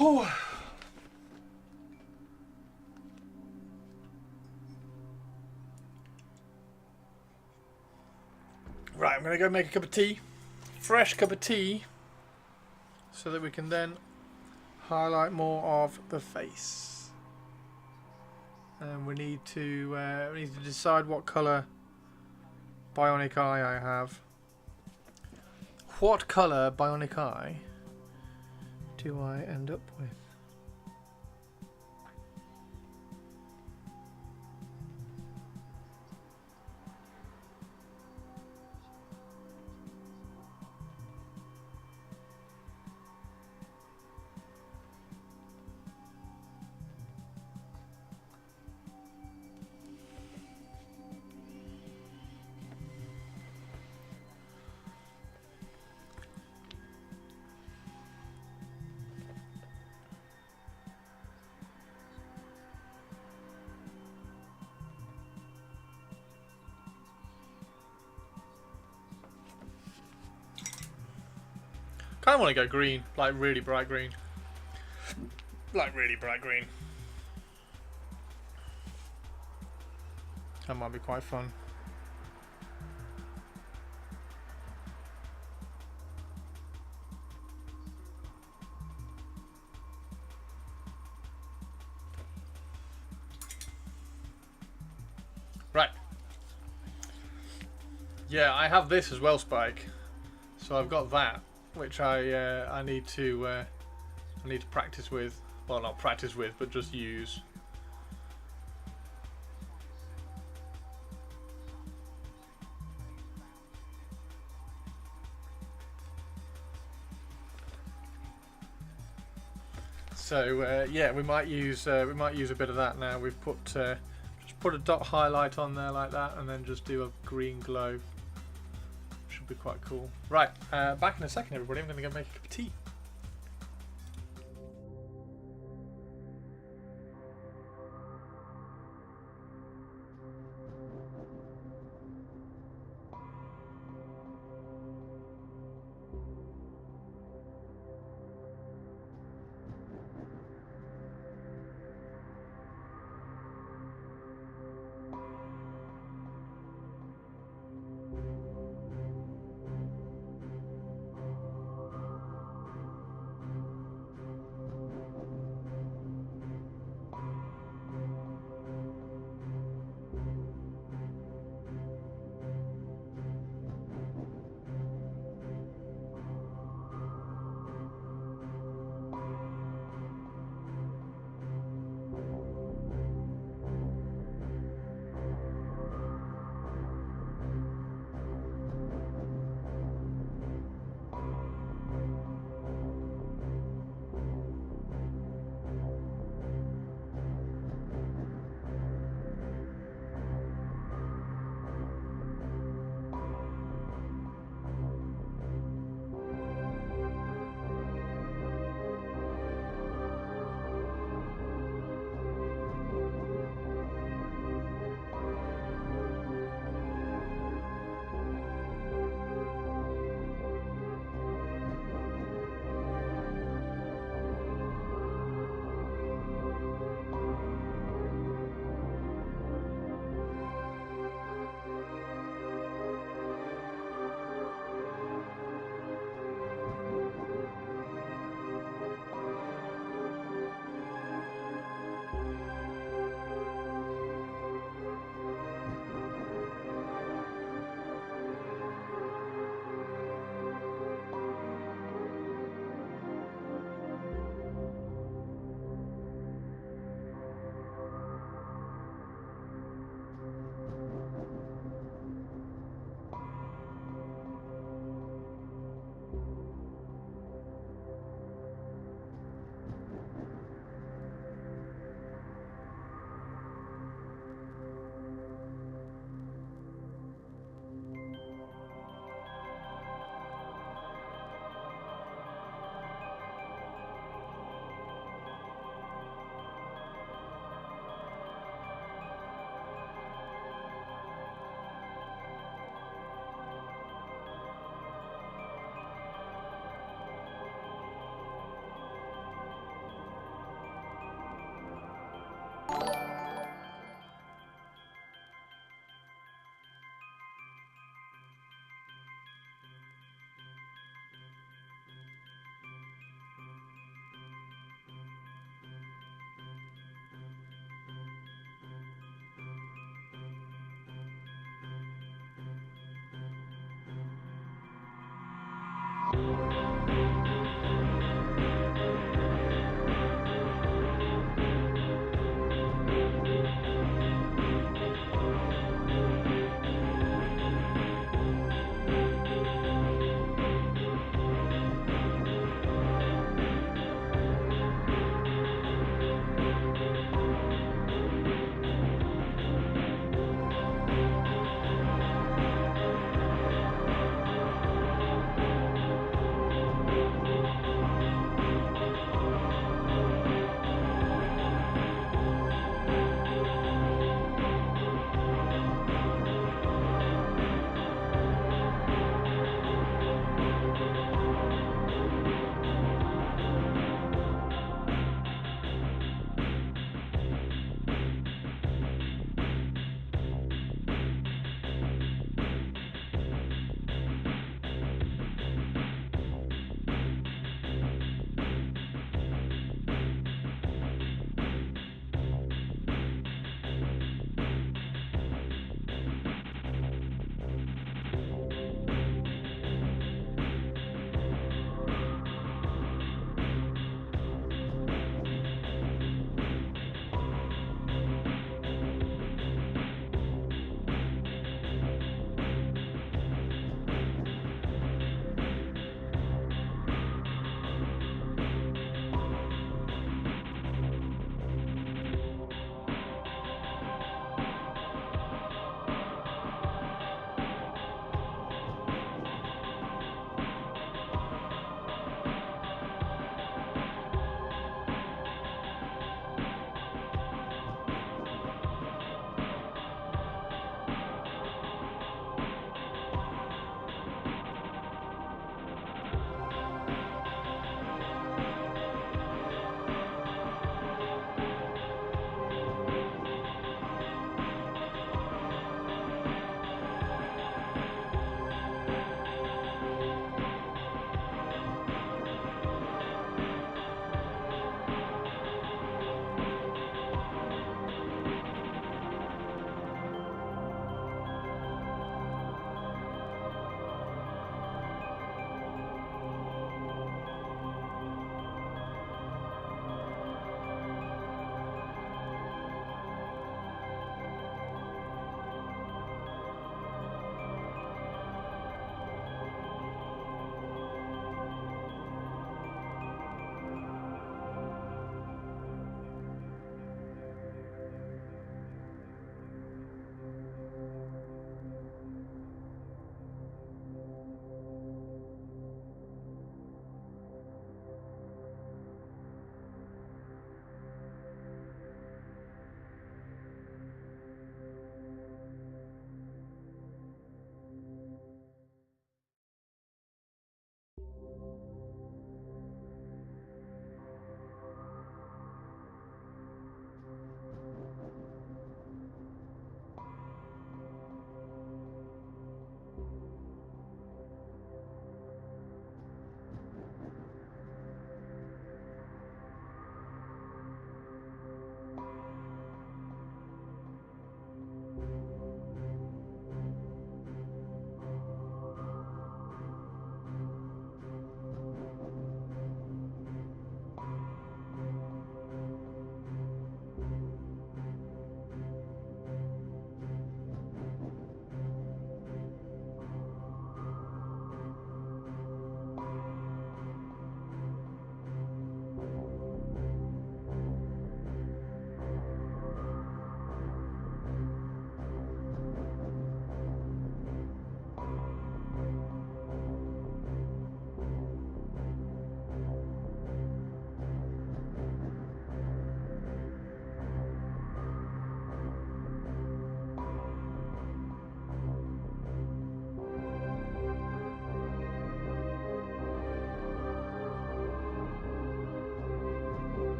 Oh. Right, I'm going to go make a cup of tea. Fresh cup of tea. So that we can then highlight more of the face. And we need to decide what colour bionic eye I have. What colour bionic eye do I end up with? Kind of want to go green, like really bright green. Like really bright green. That might be quite fun. Right. Yeah, I have this as well, Spike. So I've got that, which I need to practice with. Well, not practice with, but just use. So yeah, we might use a bit of that now. We've put just put a dot highlight on there like that, and then just do a green glow. Should be quite cool. Right, back in a second, everybody. I'm going to go make a cup of tea.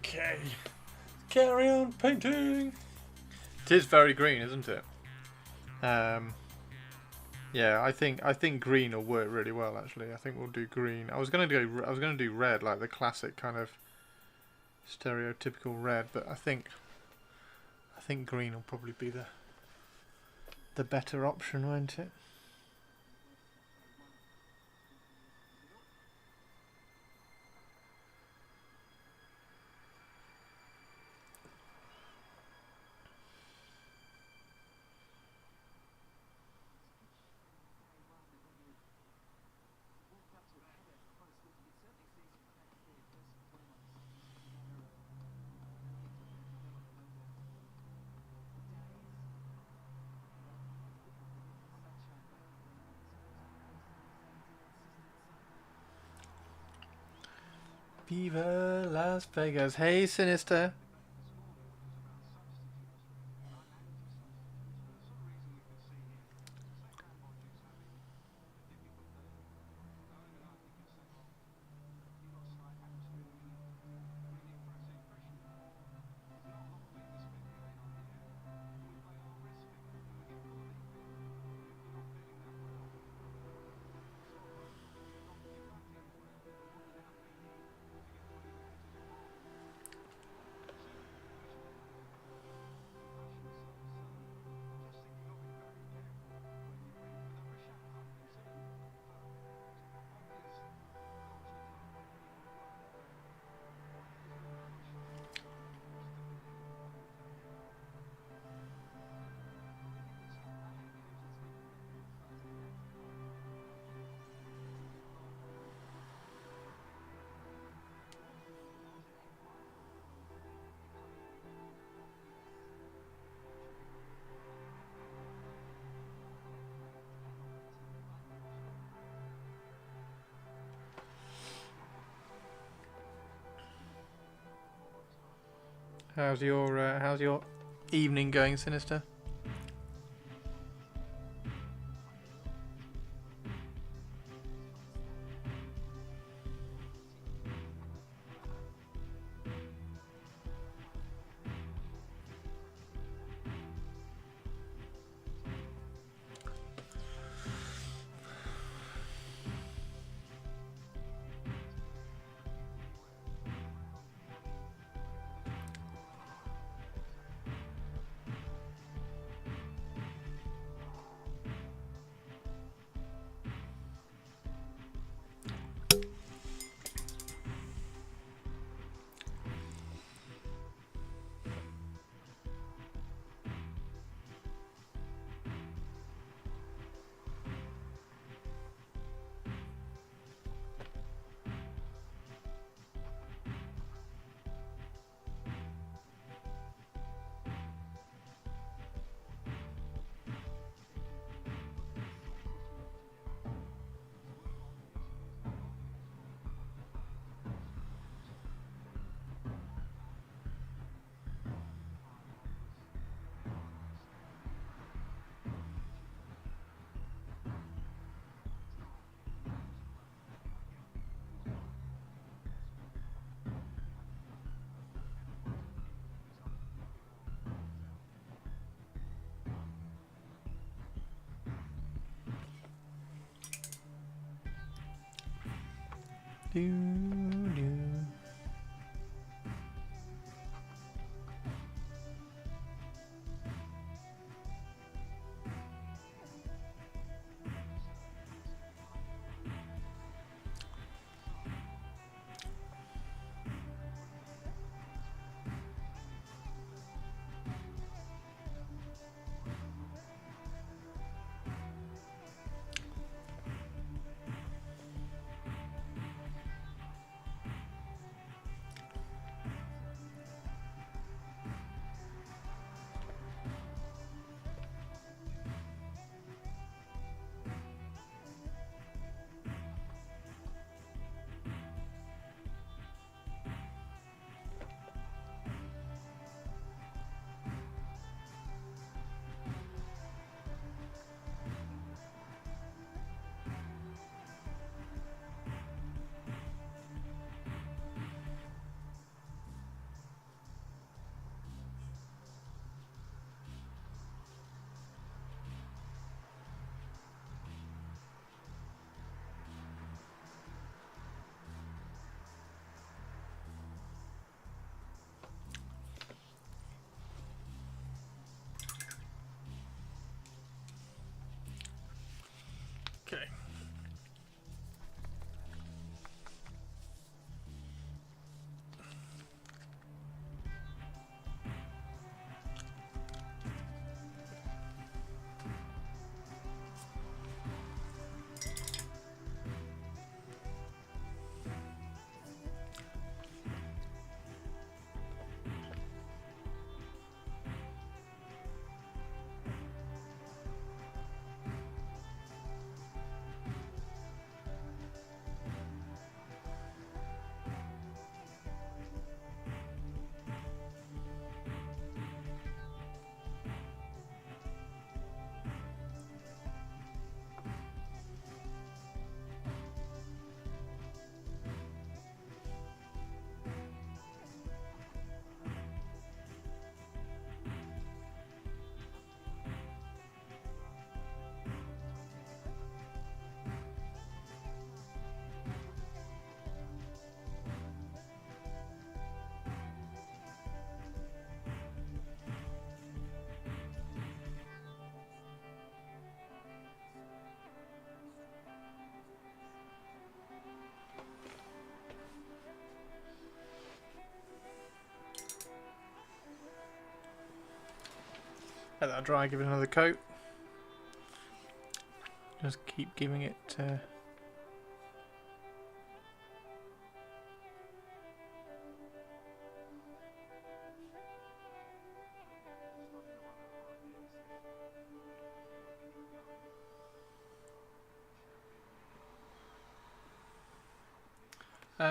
Okay. Carry on painting. It is very green, isn't it? Yeah, I think green will work really well. Actually, I think we'll do green. I was gonna do red, like the classic kind of stereotypical red, but I think green will probably be the better option, won't it? Viva Las Vegas. Hey, Sinister. How's your evening going, Sinister? Let that dry, give it another coat. Just keep giving it...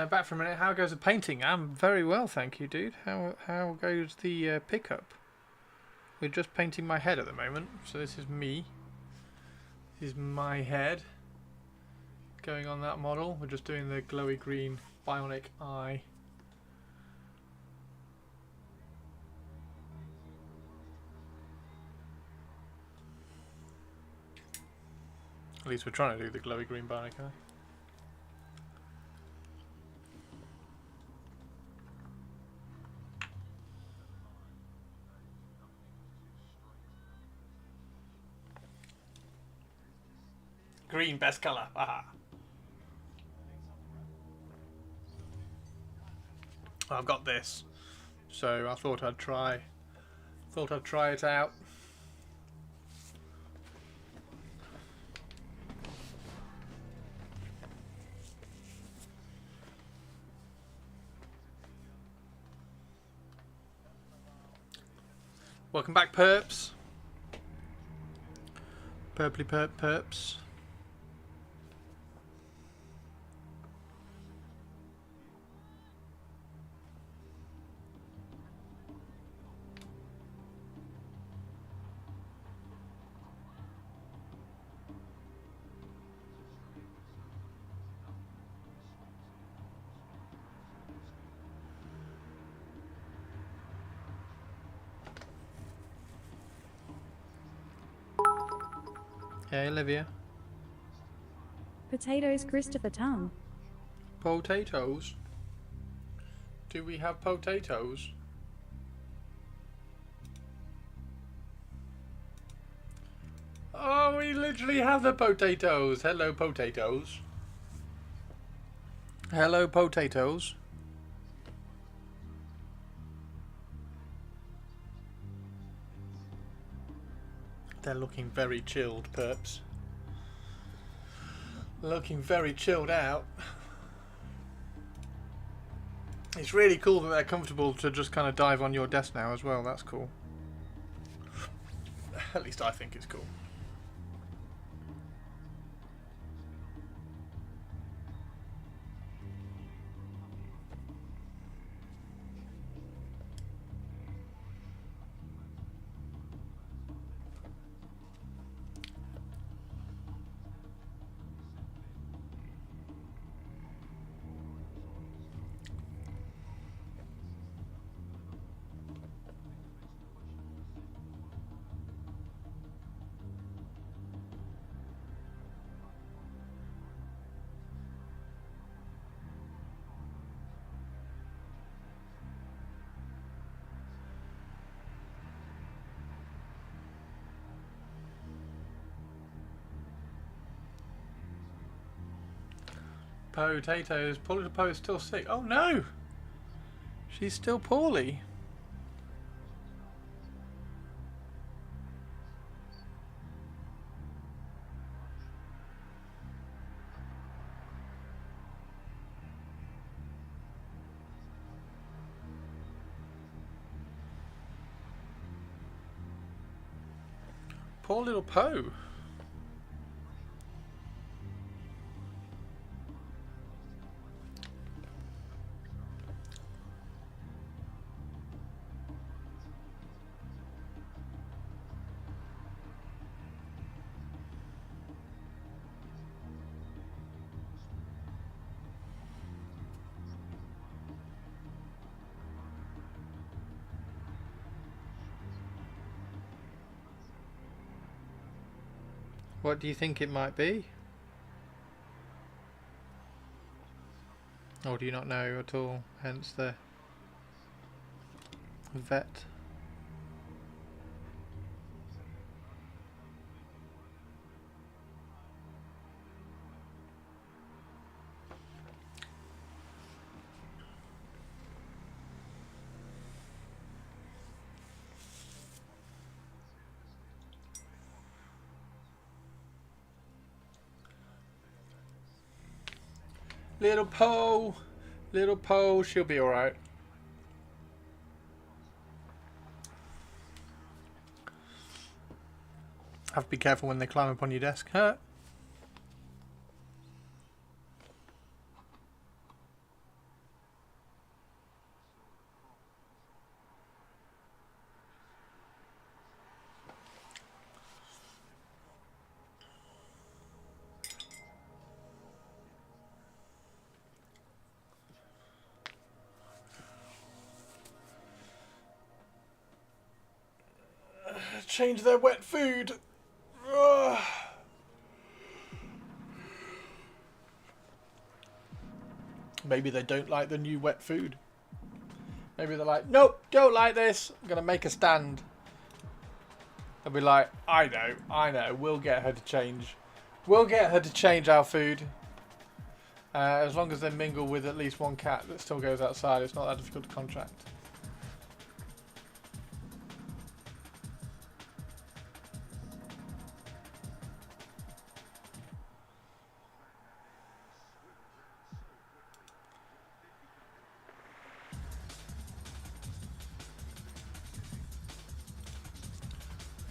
back for a minute. How goes the painting? I'm very well, thank you, dude. How goes the pickup? We're just painting my head at the moment, so this is me. This is my head going on that model. We're just doing the glowy green bionic eye. At least we're trying to do the glowy green bionic eye. Green, best colour. Aha. I've got this, so I thought I'd try. Thought I'd try it out. Welcome back, perps. Purply perps. Hey, Olivia. Potatoes, Christopher Tongue. Potatoes? Do we have potatoes? Oh, we literally have the potatoes. Hello, potatoes. Hello, potatoes. They're looking very chilled, perps. Looking very chilled out. It's really cool that they're comfortable to just kind of dive on your desk now as well. That's cool. At least I think it's cool. Potatoes. Polly Poe is still sick. Oh no! She's still poorly. Poor little Poe. What do you think it might be? Or do you not know at all, hence the vet? Little Poe. Little Poe, she'll be alright. Have to be careful when they climb up on your desk. Huh? Change their wet food. Ugh. Maybe they don't like the new wet food. Maybe they're like, nope, don't like this. I'm going to make a stand. They'll be like, I know. We'll get her to change. We'll get her to change our food. As long as they mingle with at least one cat that still goes outside, it's not that difficult to contract.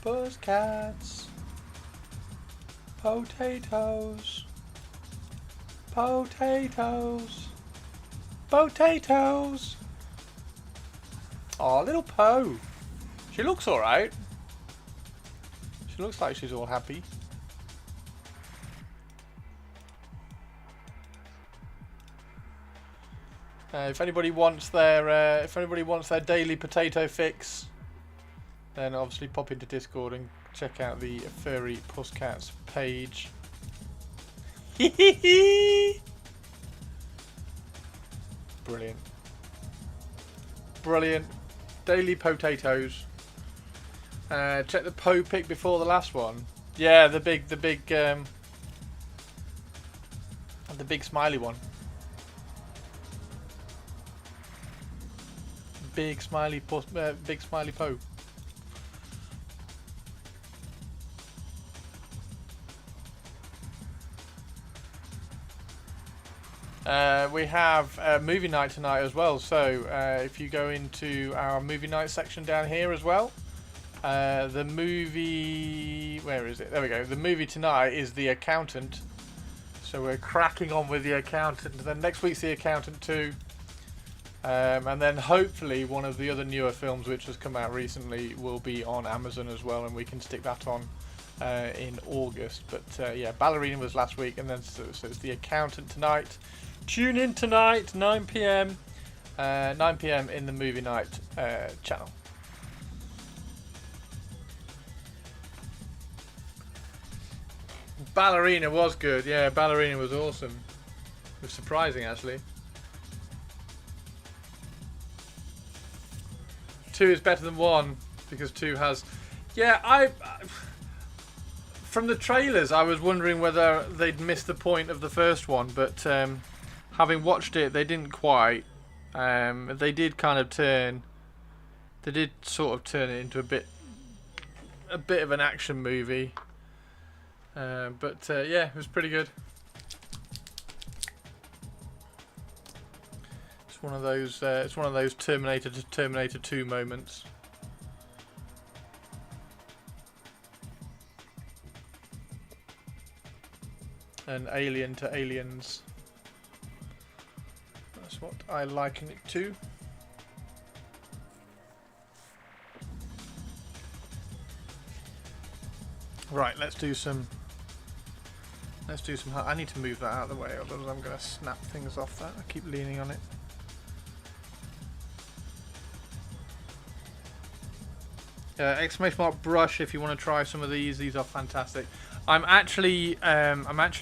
Pussycats, potatoes, potatoes, potatoes. Oh, little Poe. She looks alright. She looks like she's all happy. If anybody wants their daily potato fix, then obviously pop into Discord and check out the Furry Pussycats page. Brilliant. Brilliant. Daily potatoes. Check the Poe pic before the last one. Yeah, the big smiley one. Big smiley Poe. We have a movie night tonight as well, so if you go into our movie night section down here as well, the movie, where is it? There we go. The movie tonight is The Accountant, so we're cracking on with The Accountant. Then next week's The Accountant 2, and then hopefully one of the other newer films which has come out recently will be on Amazon as well, and we can stick that on in August. But yeah, Ballerina was last week, and then so it's The Accountant tonight. Tune in tonight, 9 PM. 9 PM in the movie night channel. Ballerina was good. Yeah, Ballerina was awesome. It was surprising, actually. 2 is better than 1 because 2 has... Yeah, from the trailers, I was wondering whether they'd missed the point of the first one, but having watched it, they didn't quite. They did kind of turn... They did sort of turn it into a bit of an action movie. But yeah, it was pretty good. It's one of those. It's one of those Terminator to Terminator 2 moments. And Alien to Aliens. That's what I liken it to. Right, let's do some. I need to move that out of the way, otherwise I'm going to snap things off that. I keep leaning on it. Exclamation mark brush if you want to try some of these. These are fantastic. I'm actually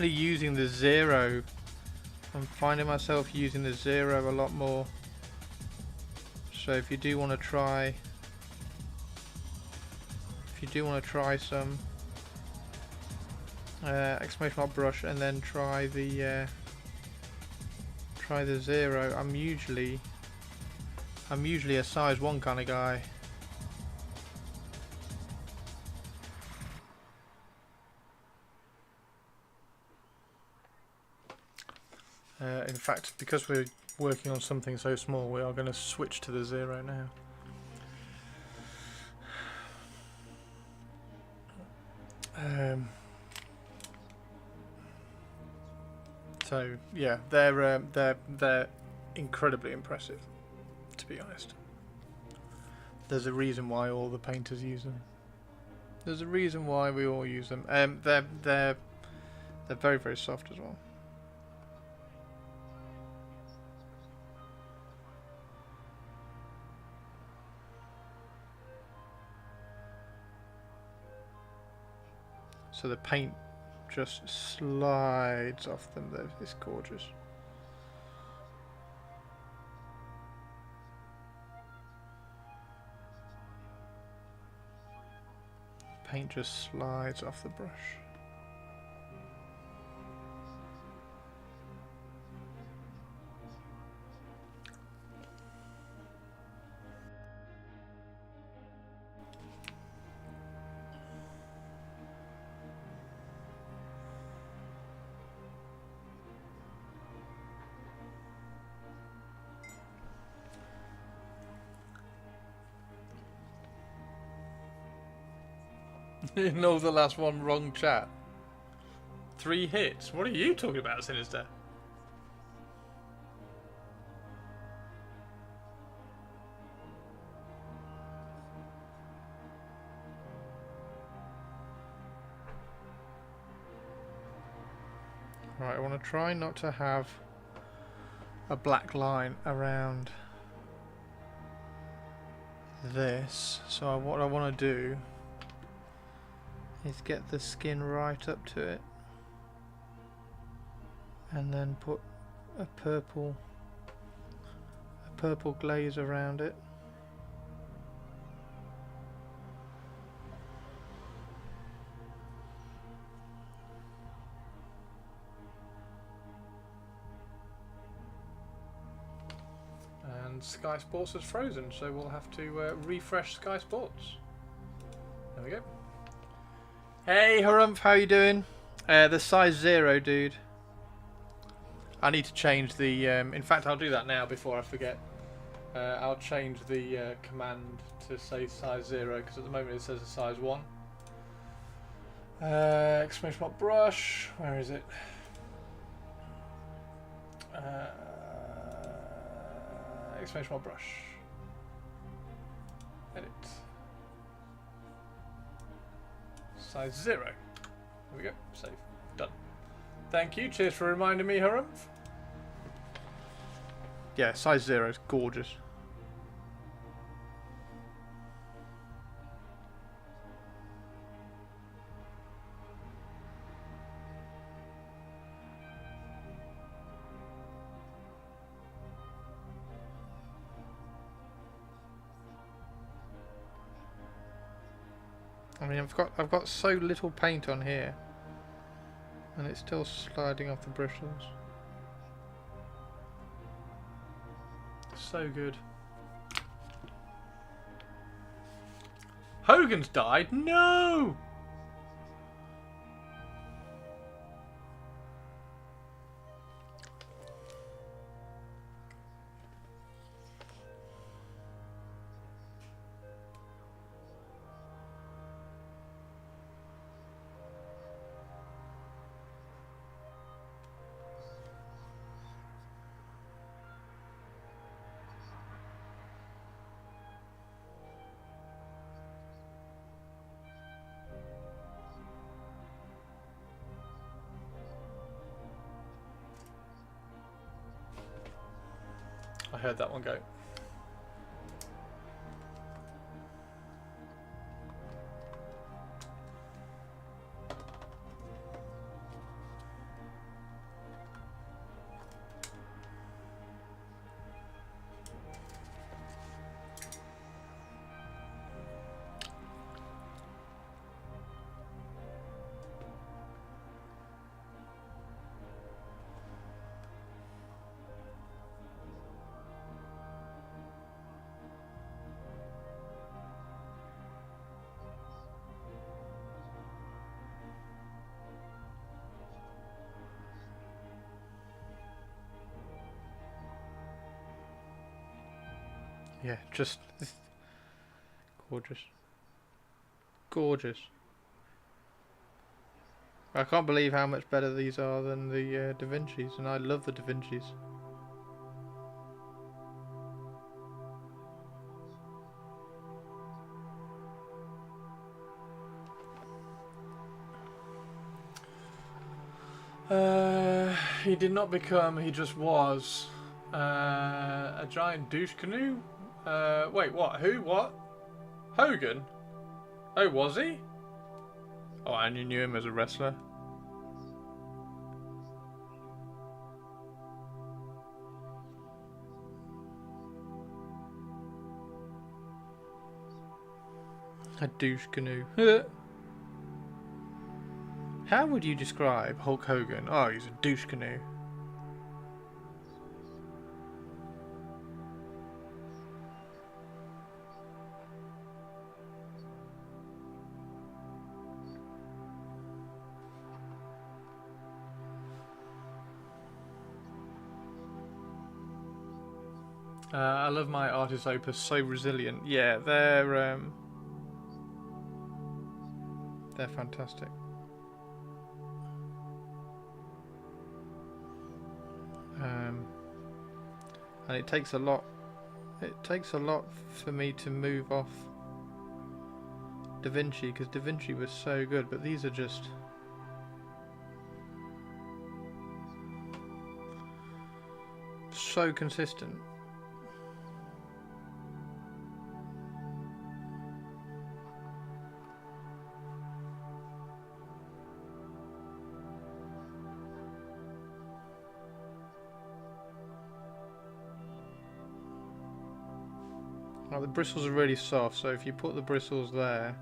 using the Zero. I'm finding myself using the Zero a lot more. So if you do want to try, some exclamation mark brush and then try the Zero. I'm usually a size 1 kind of guy. In fact, because we're working on something so small, we are going to switch to the 0 now. So yeah, they're incredibly impressive, to be honest. There's a reason why all the painters use them. There's a reason why we all use them. They're very, very soft as well. So the paint just slides off them. It's gorgeous. Paint just slides off the brush. No, the last one, wrong chat. 3 hits. What are you talking about, Sinister? Right, I want to try not to have a black line around this. So what I want to do is get the skin right up to it and then put a purple glaze around it. And Sky Sports is frozen, so we'll have to refresh Sky Sports. There we go. Hey Harumph, how you doing? The size 0, dude. I need to change the... in fact, I'll do that now before I forget. I'll change the command to say size 0, because at the moment it says a size 1. Exclamation mark brush. Where is it? Exclamation mark brush. Edit. Size 0. There we go. Save. Done. Thank you. Cheers for reminding me, Harumph. Yeah, size 0 is gorgeous. I mean, I've got so little paint on here, and it's still sliding off the bristles. So good. Hogan's died? No! I heard that one go. Yeah, just gorgeous. Gorgeous. I can't believe how much better these are than the Da Vinci's, and I love the Da Vinci's. He did not become, he just was a giant douche canoe. Wait, what? Who? What? Hogan? Oh, was he? Oh, and you knew him as a wrestler? A douche canoe. How would you describe Hulk Hogan? Oh, he's a douche canoe. I love my artist opus, so resilient. Yeah, they're fantastic. And it takes a lot. It takes a lot for me to move off Da Vinci, because Da Vinci was so good, but these are just so consistent. Now the bristles are really soft, so if you put the bristles there,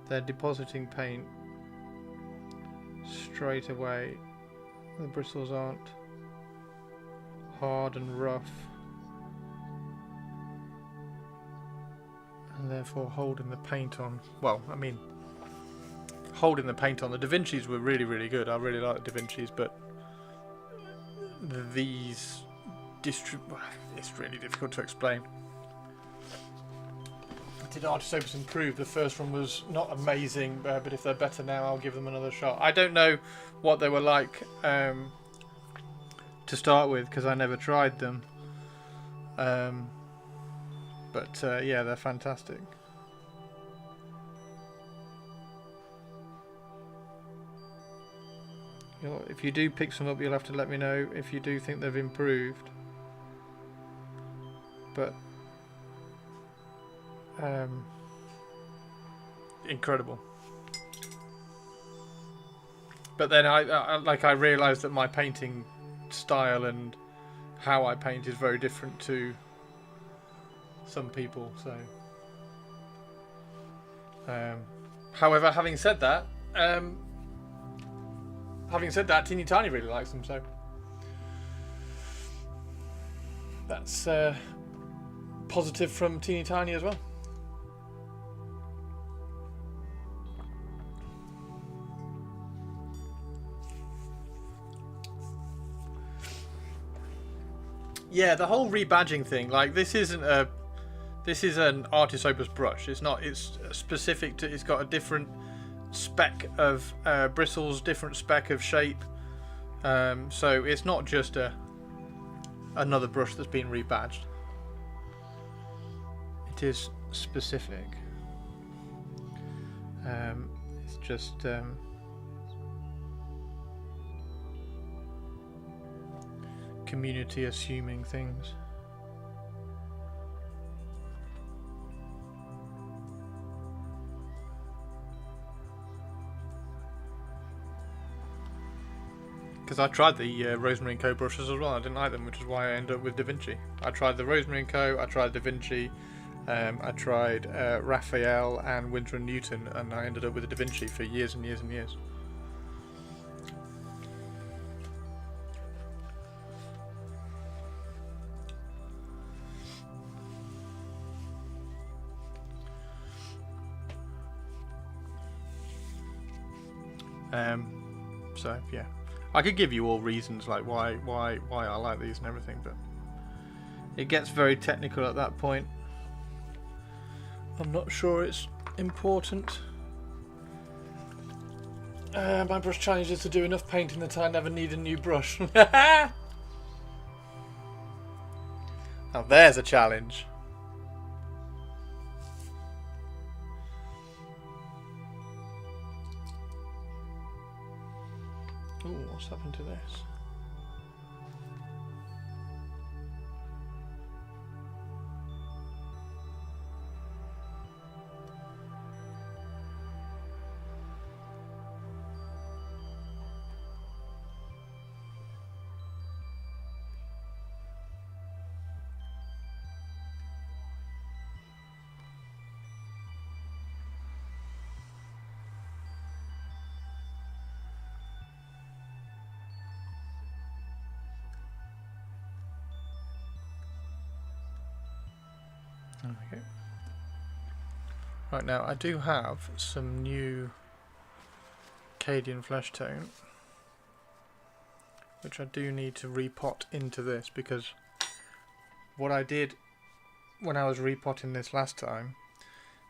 they're depositing paint straight away. The bristles aren't hard and rough, and therefore holding the paint on. Well, I mean, holding the paint on. The Da Vinci's were really, really good. I really like the Da Vinci's, but these it's really difficult to explain. Did Artist Opus improve? The first one was not amazing, but if they're better now, I'll give them another shot. I don't know what they were like to start with, because I never tried them. But yeah, they're fantastic. If you do pick some up, you'll have to let me know if you do think they've improved. But incredible. But then I realised that my painting style and how I paint is very different to some people. So, however, having said that, Teeny Tiny really likes them. So that's positive from Teeny Tiny as well. Yeah, the whole rebadging thing, like this is an Artist Opus brush. It's not. It's specific to. It's got a different spec of bristles, different spec of shape. So it's not just another brush that's been rebadged. It is specific. It's just. Community assuming things. Because I tried the Rosemary & Co brushes as well. I didn't like them, which is why I ended up with Da Vinci. I tried the Rosemary & Co, I tried Da Vinci, I tried Raphael and Winsor & Newton, and I ended up with a Da Vinci for years and years and years. So yeah, I could give you all reasons like why I like these and everything, but it gets very technical at that point. I'm not sure it's important. My brush challenge is to do enough painting that I never need a new brush. Now there's a challenge. Ooh, what's happened to this? There we go. Right, now I do have some new Cadian flesh tone, which I do need to repot into this, because what I did when I was repotting this last time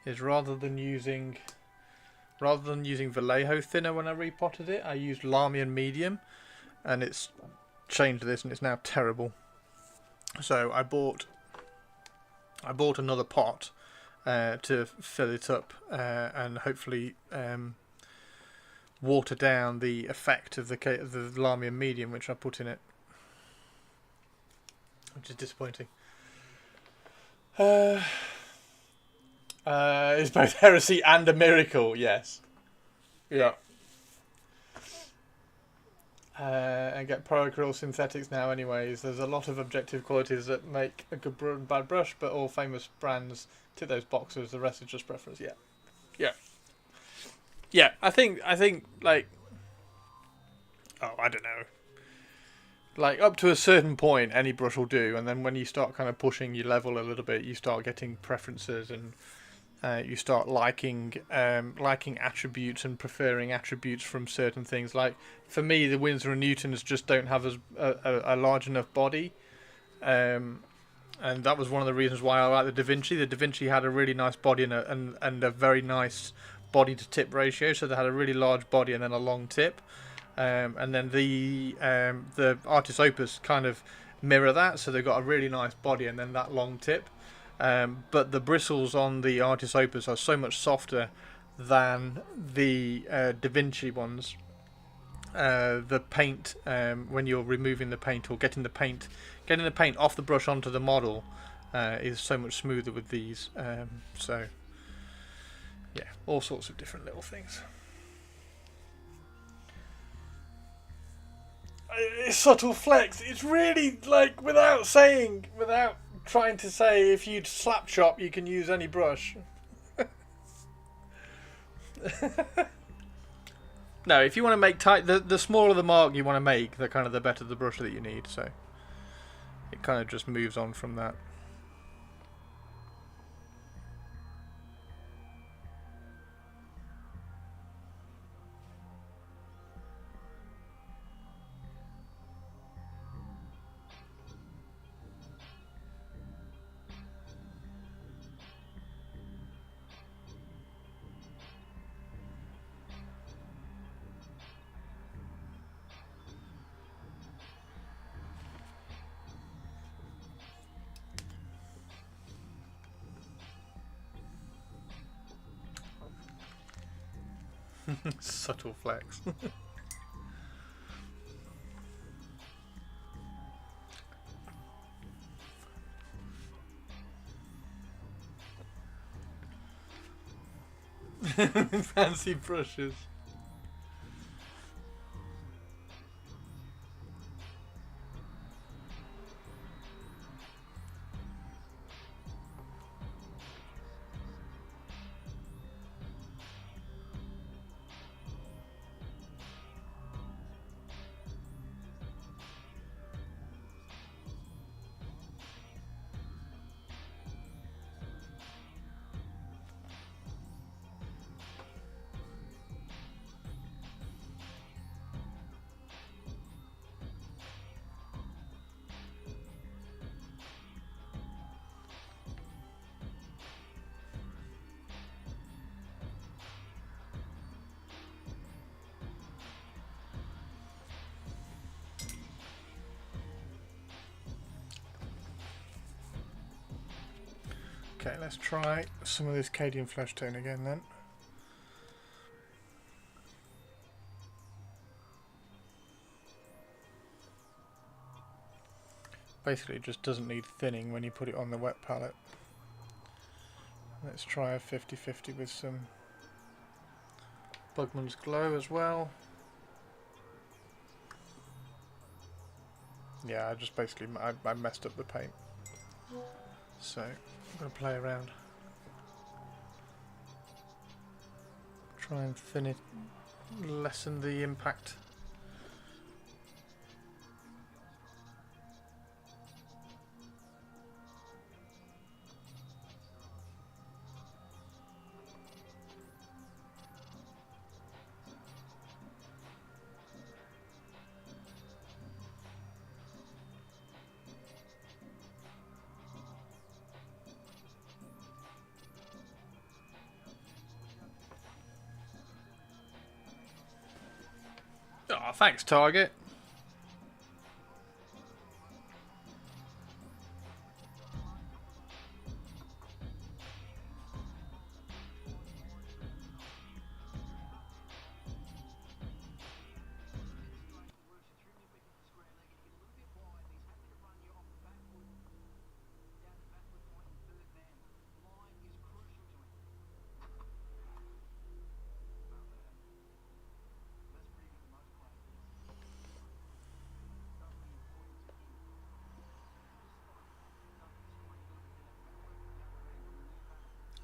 is rather than using Vallejo thinner when I repotted it, I used Lamian medium, and it's changed this and it's now terrible. So I bought another pot to fill it up and hopefully water down the effect of the Lamian medium which I put in it, which is disappointing. It's both heresy and a miracle, yes. Yeah. And get pro-acryl synthetics now anyways. There's a lot of objective qualities that make a good and bad brush, but all famous brands tick those boxes. The rest is just preference. Yeah, I think like, oh, I don't know, like up to a certain point any brush will do, and then when you start kind of pushing your level a little bit, you start getting preferences, and you start liking attributes and preferring attributes from certain things. Like for me, the Winsor and Newtons just don't have a large enough body, and that was one of the reasons why I like the Da Vinci. The Da Vinci had a really nice body and a very nice body to tip ratio, so they had a really large body and then a long tip, and then the Artis Opus kind of mirror that, so they've got a really nice body and then that long tip. But the bristles on the Artis Opus are so much softer than the Da Vinci ones. The paint, when you're removing the paint or getting the paint off the brush onto the model, is so much smoother with these. So, yeah, all sorts of different little things. It's subtle flex. It's really like without trying to say, if you slap chop, you can use any brush. No, if you want to make tight, the smaller the mark you want to make, the kind of the better the brush that you need. So it kind of just moves on from that. Subtle flex. Fancy brushes. Okay, let's try some of this Cadian flesh tone again then. Basically it just doesn't need thinning when you put it on the wet palette. Let's try a 50-50 with some Bugman's Glow as well. Yeah, I just basically I messed up the paint. So I'm going to play around. Try and thin it, lessen the impact. Oh, thanks, Target.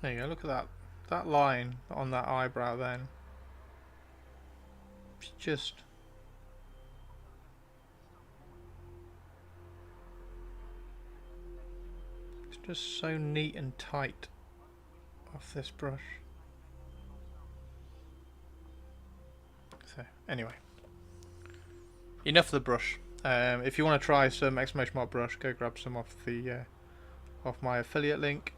There you go, look at that. That line on that eyebrow then. It's just... it's just so neat and tight off this brush. So, anyway. Enough of the brush. If you want to try some exclamation mark brush, go grab some off the off my affiliate link.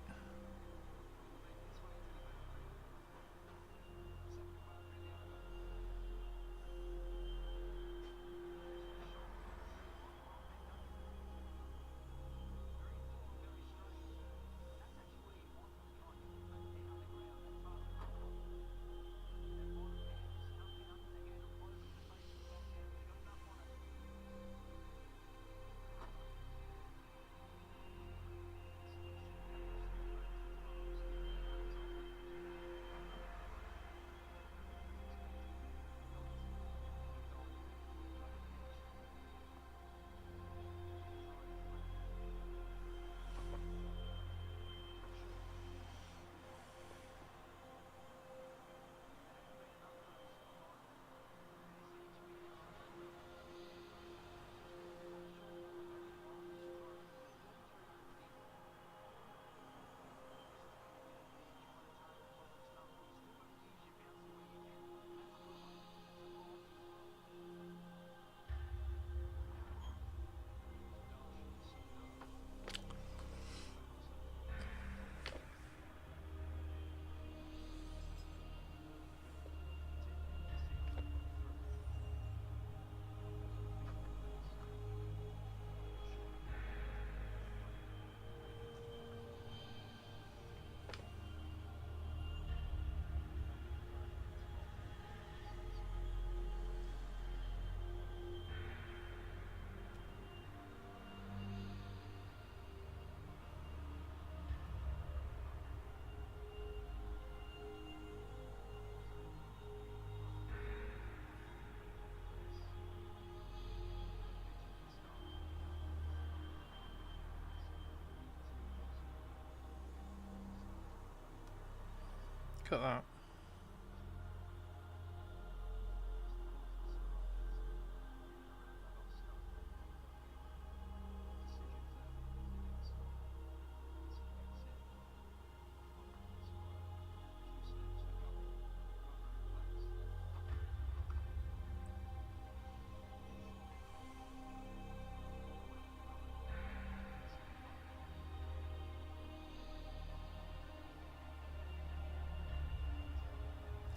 Look at that.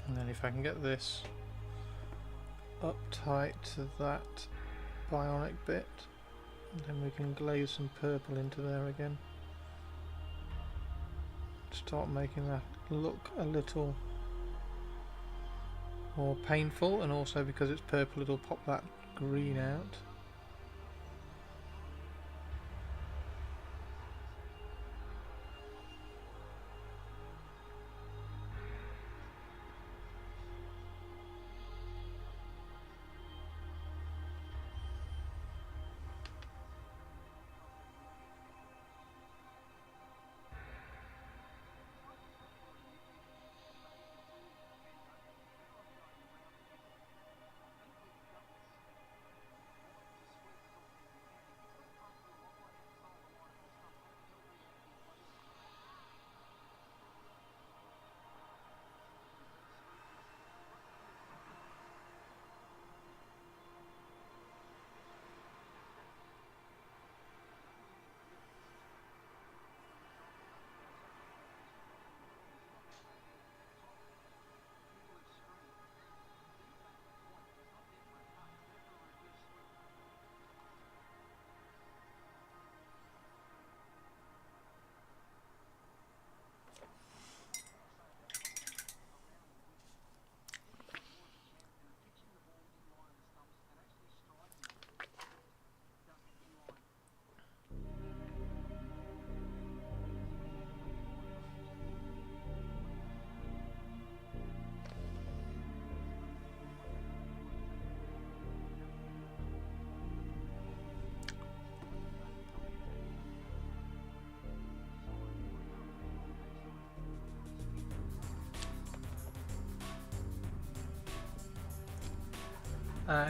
And then if I can get this up tight to that bionic bit, then we can glaze some purple into there again. start making that look a little more painful, and also because it's purple it'll pop that green out.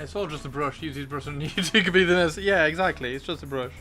It's all just a brush. Use his brush and you two could be the nurse. Yeah, exactly. It's just a brush.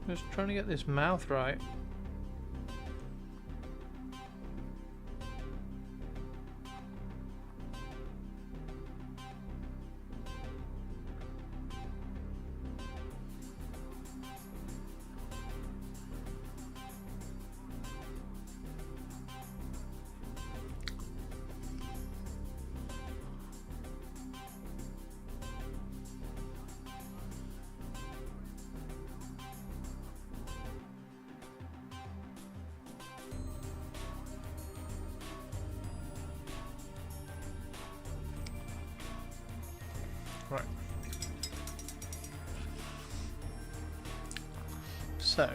Just trying to get this mouth right. Right. So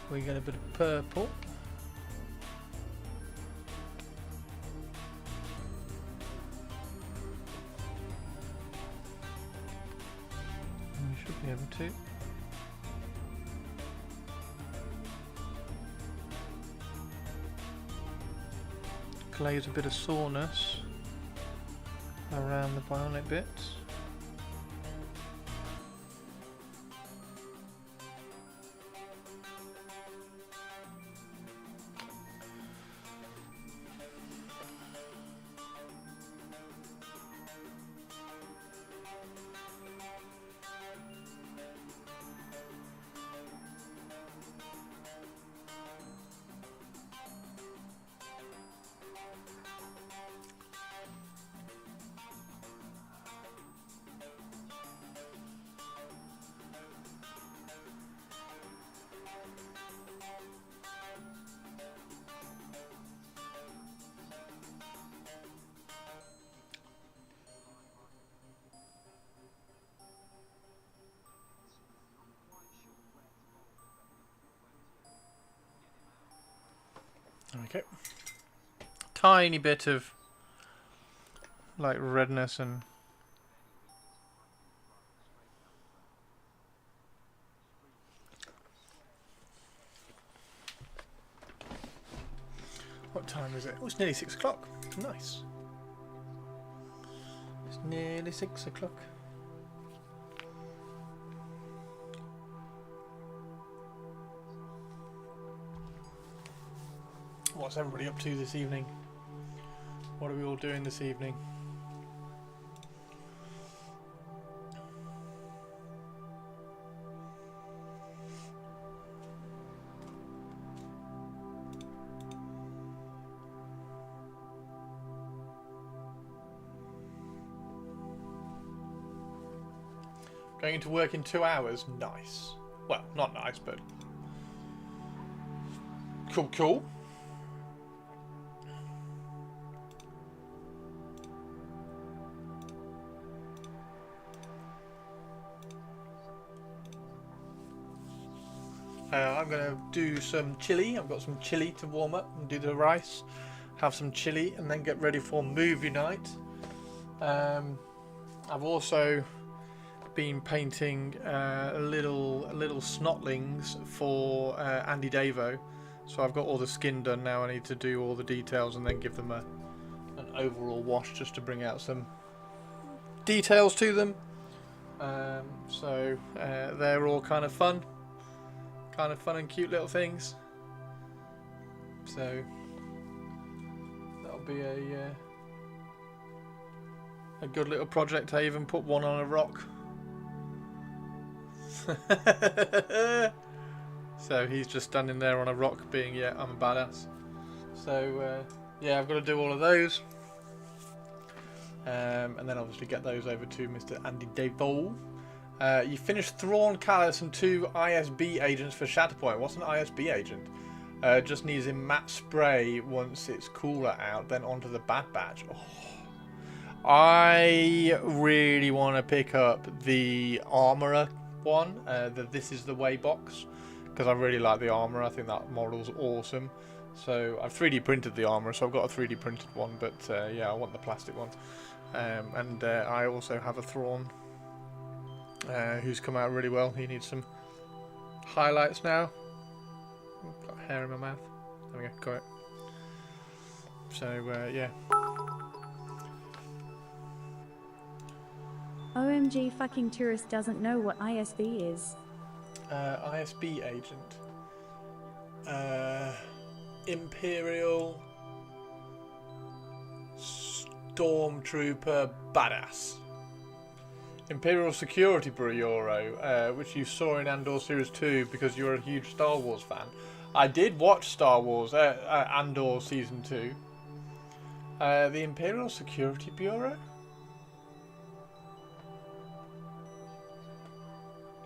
we get a bit of purple. And we should be able to. glaze a bit of soreness around the bionic bits. Okay. Tiny bit of like redness and what time is it? Oh, it's nearly 6 o'clock. Nice. It's nearly 6 o'clock. What's everybody up to this evening? What are we all doing this evening? Going into work in 2 hours? Nice. Well, not nice, but cool, cool. I'm going to do some chili. I've got some chili to warm up and do the rice. Have some chili and then get ready for movie night. I've also been painting little snotlings for Andy Davo. So I've got all the skin done now. I need to do all the details and then give them an overall wash just to bring out some details to them. So they're all kind of fun and cute little things. So that'll be a good little project. I even put one on a rock. So he's just standing there on a rock being, yeah, I'm a badass. So yeah, I've got to do all of those. And then obviously get those over to Mr. Andy Davo. You finished Thrawn, Callus and 2 ISB agents for Shatterpoint. What's an ISB agent? Just needs a matte spray once it's cooler out, then onto the Bad Batch. Oh. I really want to pick up the Armourer one, the This Is the Way box, because I really like the Armourer. I think that model's awesome. So I've 3D printed the Armourer, so I've got a 3D printed one, but yeah, I want the plastic one. And I also have a Thrawn. Who's come out really well. He needs some highlights now. Got hair in my mouth. There we go, got it. So yeah. OMG fucking tourist doesn't know what ISB is. ISB agent. Imperial Stormtrooper Badass. Imperial Security Bureau, which you saw in Andor Series 2 because you're a huge Star Wars fan. I did watch Star Wars, Andor Season 2. The Imperial Security Bureau?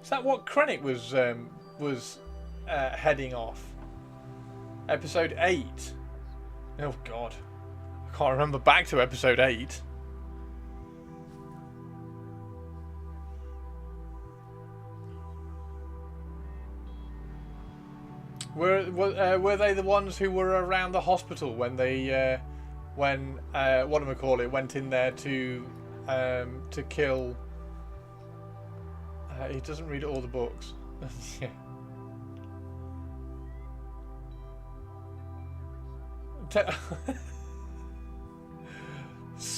Is that what Krennic was heading off? Episode 8? Oh god. I can't remember back to Episode 8. Were they the ones who were around the hospital when they whatchamacallit went in there to kill? He doesn't read all the books. Yeah.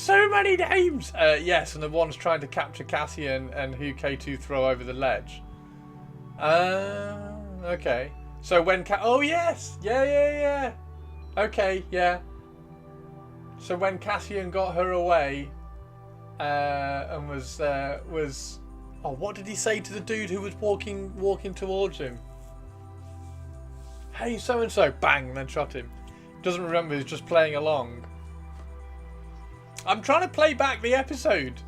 So many names! Yes, and the one's trying to capture Cassian and who K2 throw over the ledge. Okay. So when oh yes! Yeah. Okay, yeah. So when Cassian got her away, and was oh, what did he say to the dude who was walking towards him? Hey, so and so, bang, and then shot him. Doesn't remember, he's just playing along. I'm trying to play back the episode.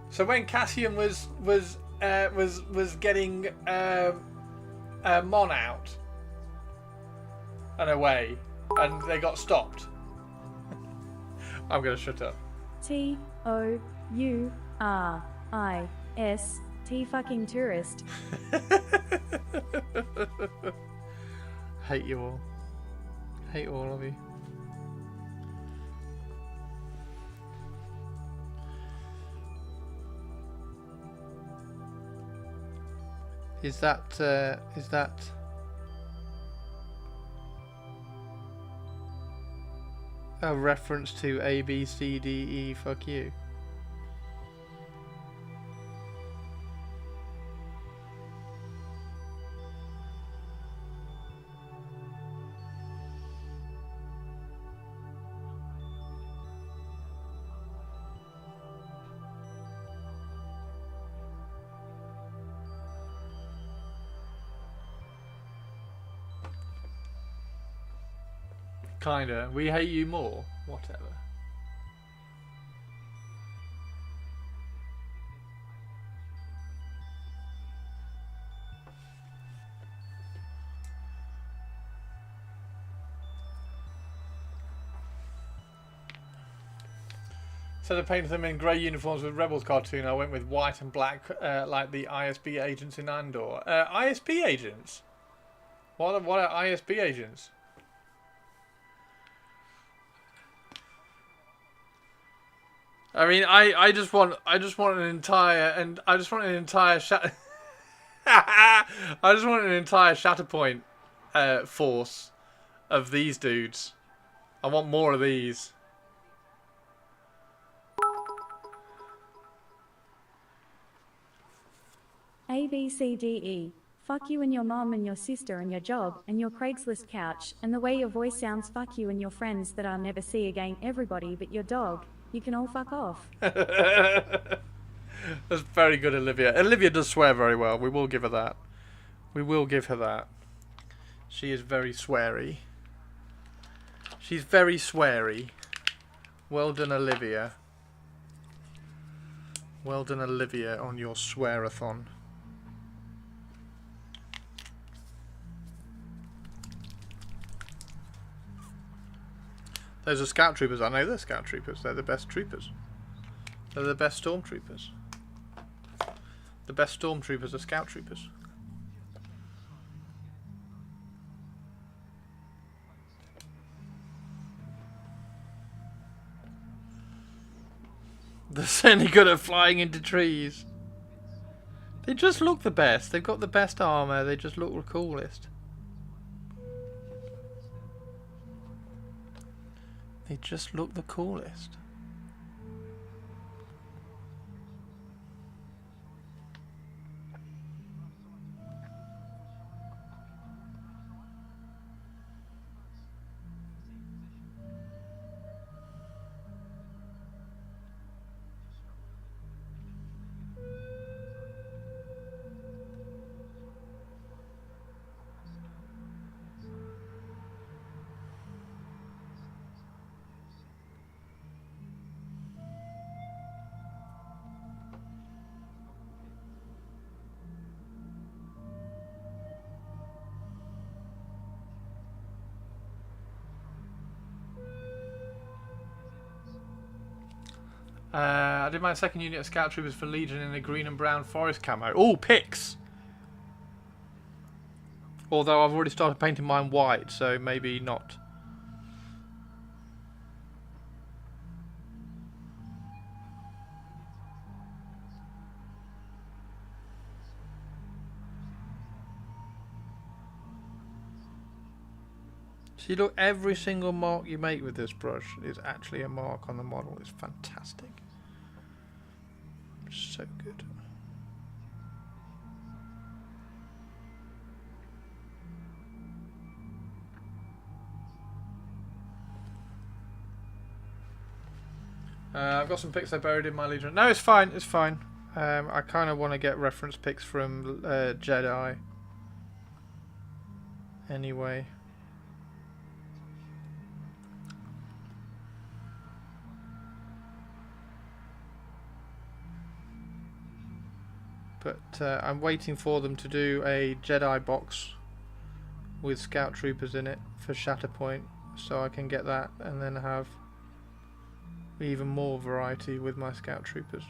So when Cassian was getting Mon out and away, and they got stopped. I'm gonna shut up. TOURIST fucking tourist. Hate you all. Hate all of you. Is that a reference to A, B, C, D, E, fuck you? Kinda. We hate you more. Whatever. So they painted them in grey uniforms with Rebels cartoon. I went with white and black, like the ISB agents in Andor. ISB agents? What are ISB agents? I mean, I just want an entire Shatterpoint force of these dudes. I want more of these. A, B, C, D, E. Fuck you and your mom and your sister and your job and your Craigslist couch and the way your voice sounds. Fuck you and your friends that I'll never see again. Everybody but your dog. You can all fuck off. That's very good, Olivia. Olivia does swear very well. We will give her that. We will give her that. She is very sweary. She's very sweary. Well done, Olivia. Well done, Olivia, on your swearathon. Those are scout troopers. I know they're scout troopers. They're the best troopers. They're the best stormtroopers. The best stormtroopers are scout troopers. They're certainly good at flying into trees. They just look the best. They've got the best armor. They just look the coolest. They just look the coolest. I did my second unit of scout troopers for Legion in a green and brown forest camo. Oh, picks! Although I've already started painting mine white, so maybe not. See, look, every single mark you make with this brush is actually a mark on the model. It's fantastic. So good. I've got some pics I buried in my Legion. No, it's fine. It's fine. I kind of want to get reference pics from Jedi. Anyway. But I'm waiting for them to do a Jedi box with Scout Troopers in it for Shatterpoint, so I can get that and then have even more variety with my Scout Troopers.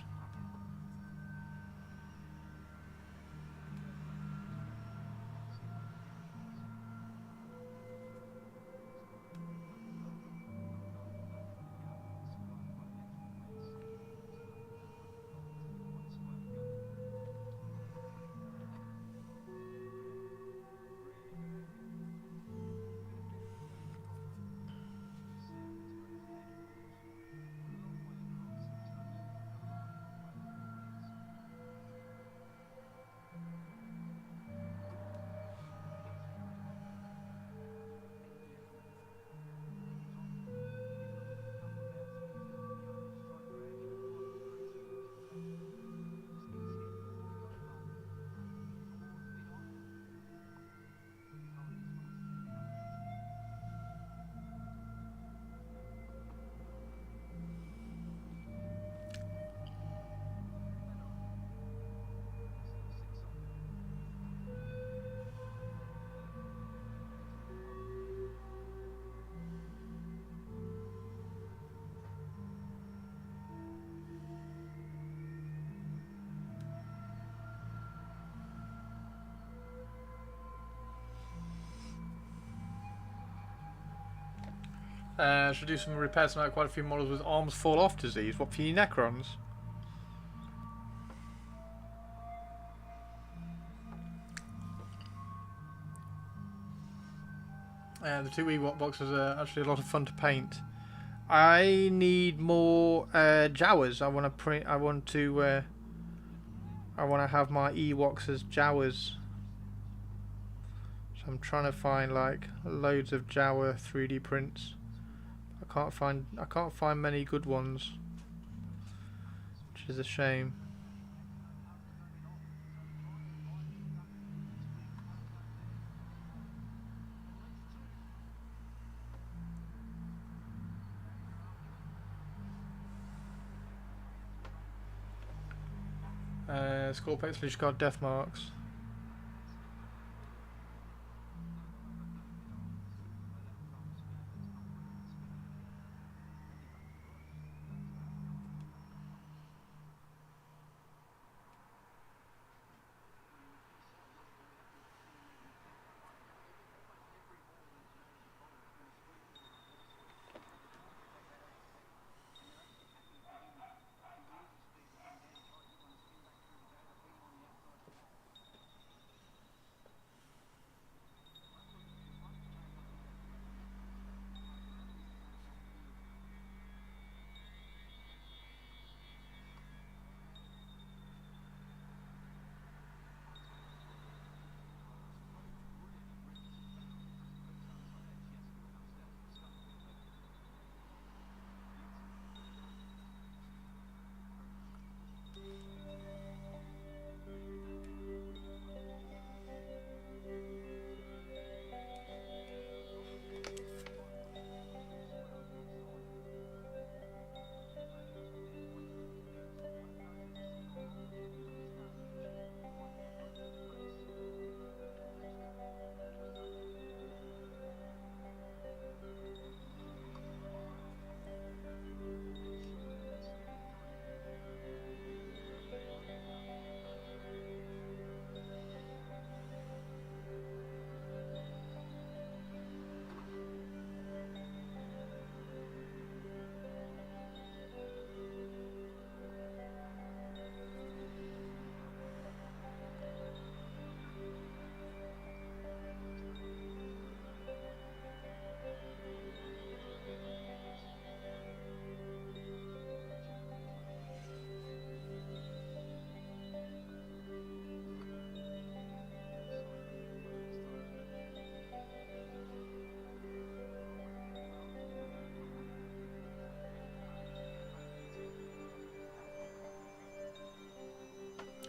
Should do some repairs tonight. Quite a few models with arms fall off disease. What for you Necrons? The two Ewok boxes are actually a lot of fun to paint. I need more Jawas. I want to print. I want to have my Ewoks as Jawas. So I'm trying to find like loads of Jawa 3D prints. I can't find many good ones, which is a shame. Scorpex, Leash Guard, Death Marks.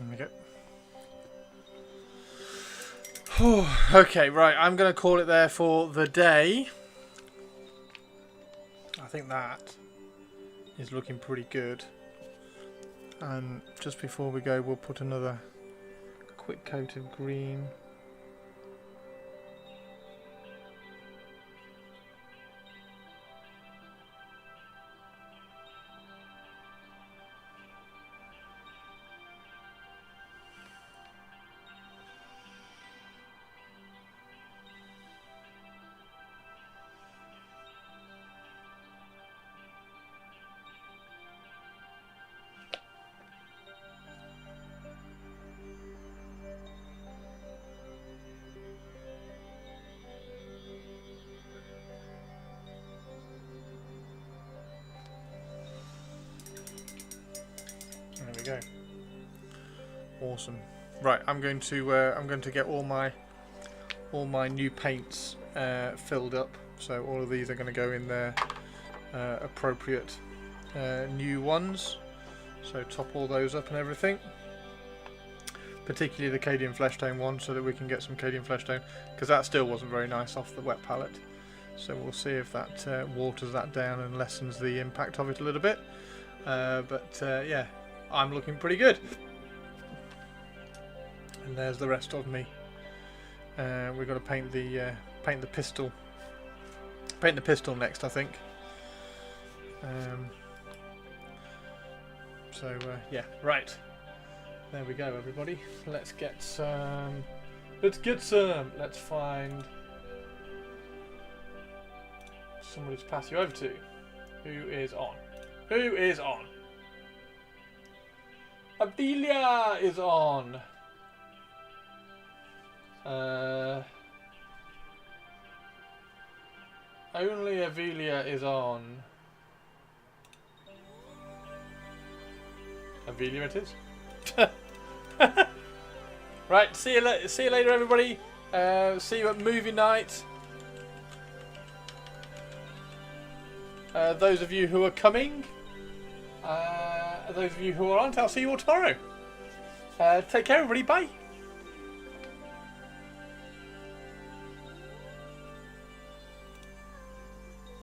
There we go. Okay, right, I'm going to call it there for the day. I think that is looking pretty good. And just before we go, we'll put another quick coat of green. There we go. Awesome. Right, I'm going to get all my new paints filled up. So all of these are going to go in their appropriate new ones. So top all those up and everything. Particularly the Cadian Flesh Tone one, so that we can get some Cadian Flesh Tone, because that still wasn't very nice off the wet palette. So we'll see if that waters that down and lessens the impact of it a little bit. Yeah, I'm looking pretty good. And there's the rest of me. We've got to paint the pistol. Paint the pistol next, I think. Yeah, right. There we go, everybody. Let's get some. Let's find somebody to pass you over to. Who is on? Who is on? Abelia is on. Only Abelia is on. Abelia it is. Right, see you later, everybody. See you at movie night. Those of you who are coming, those of you who aren't, I'll see you all tomorrow. Take care, everybody. Bye.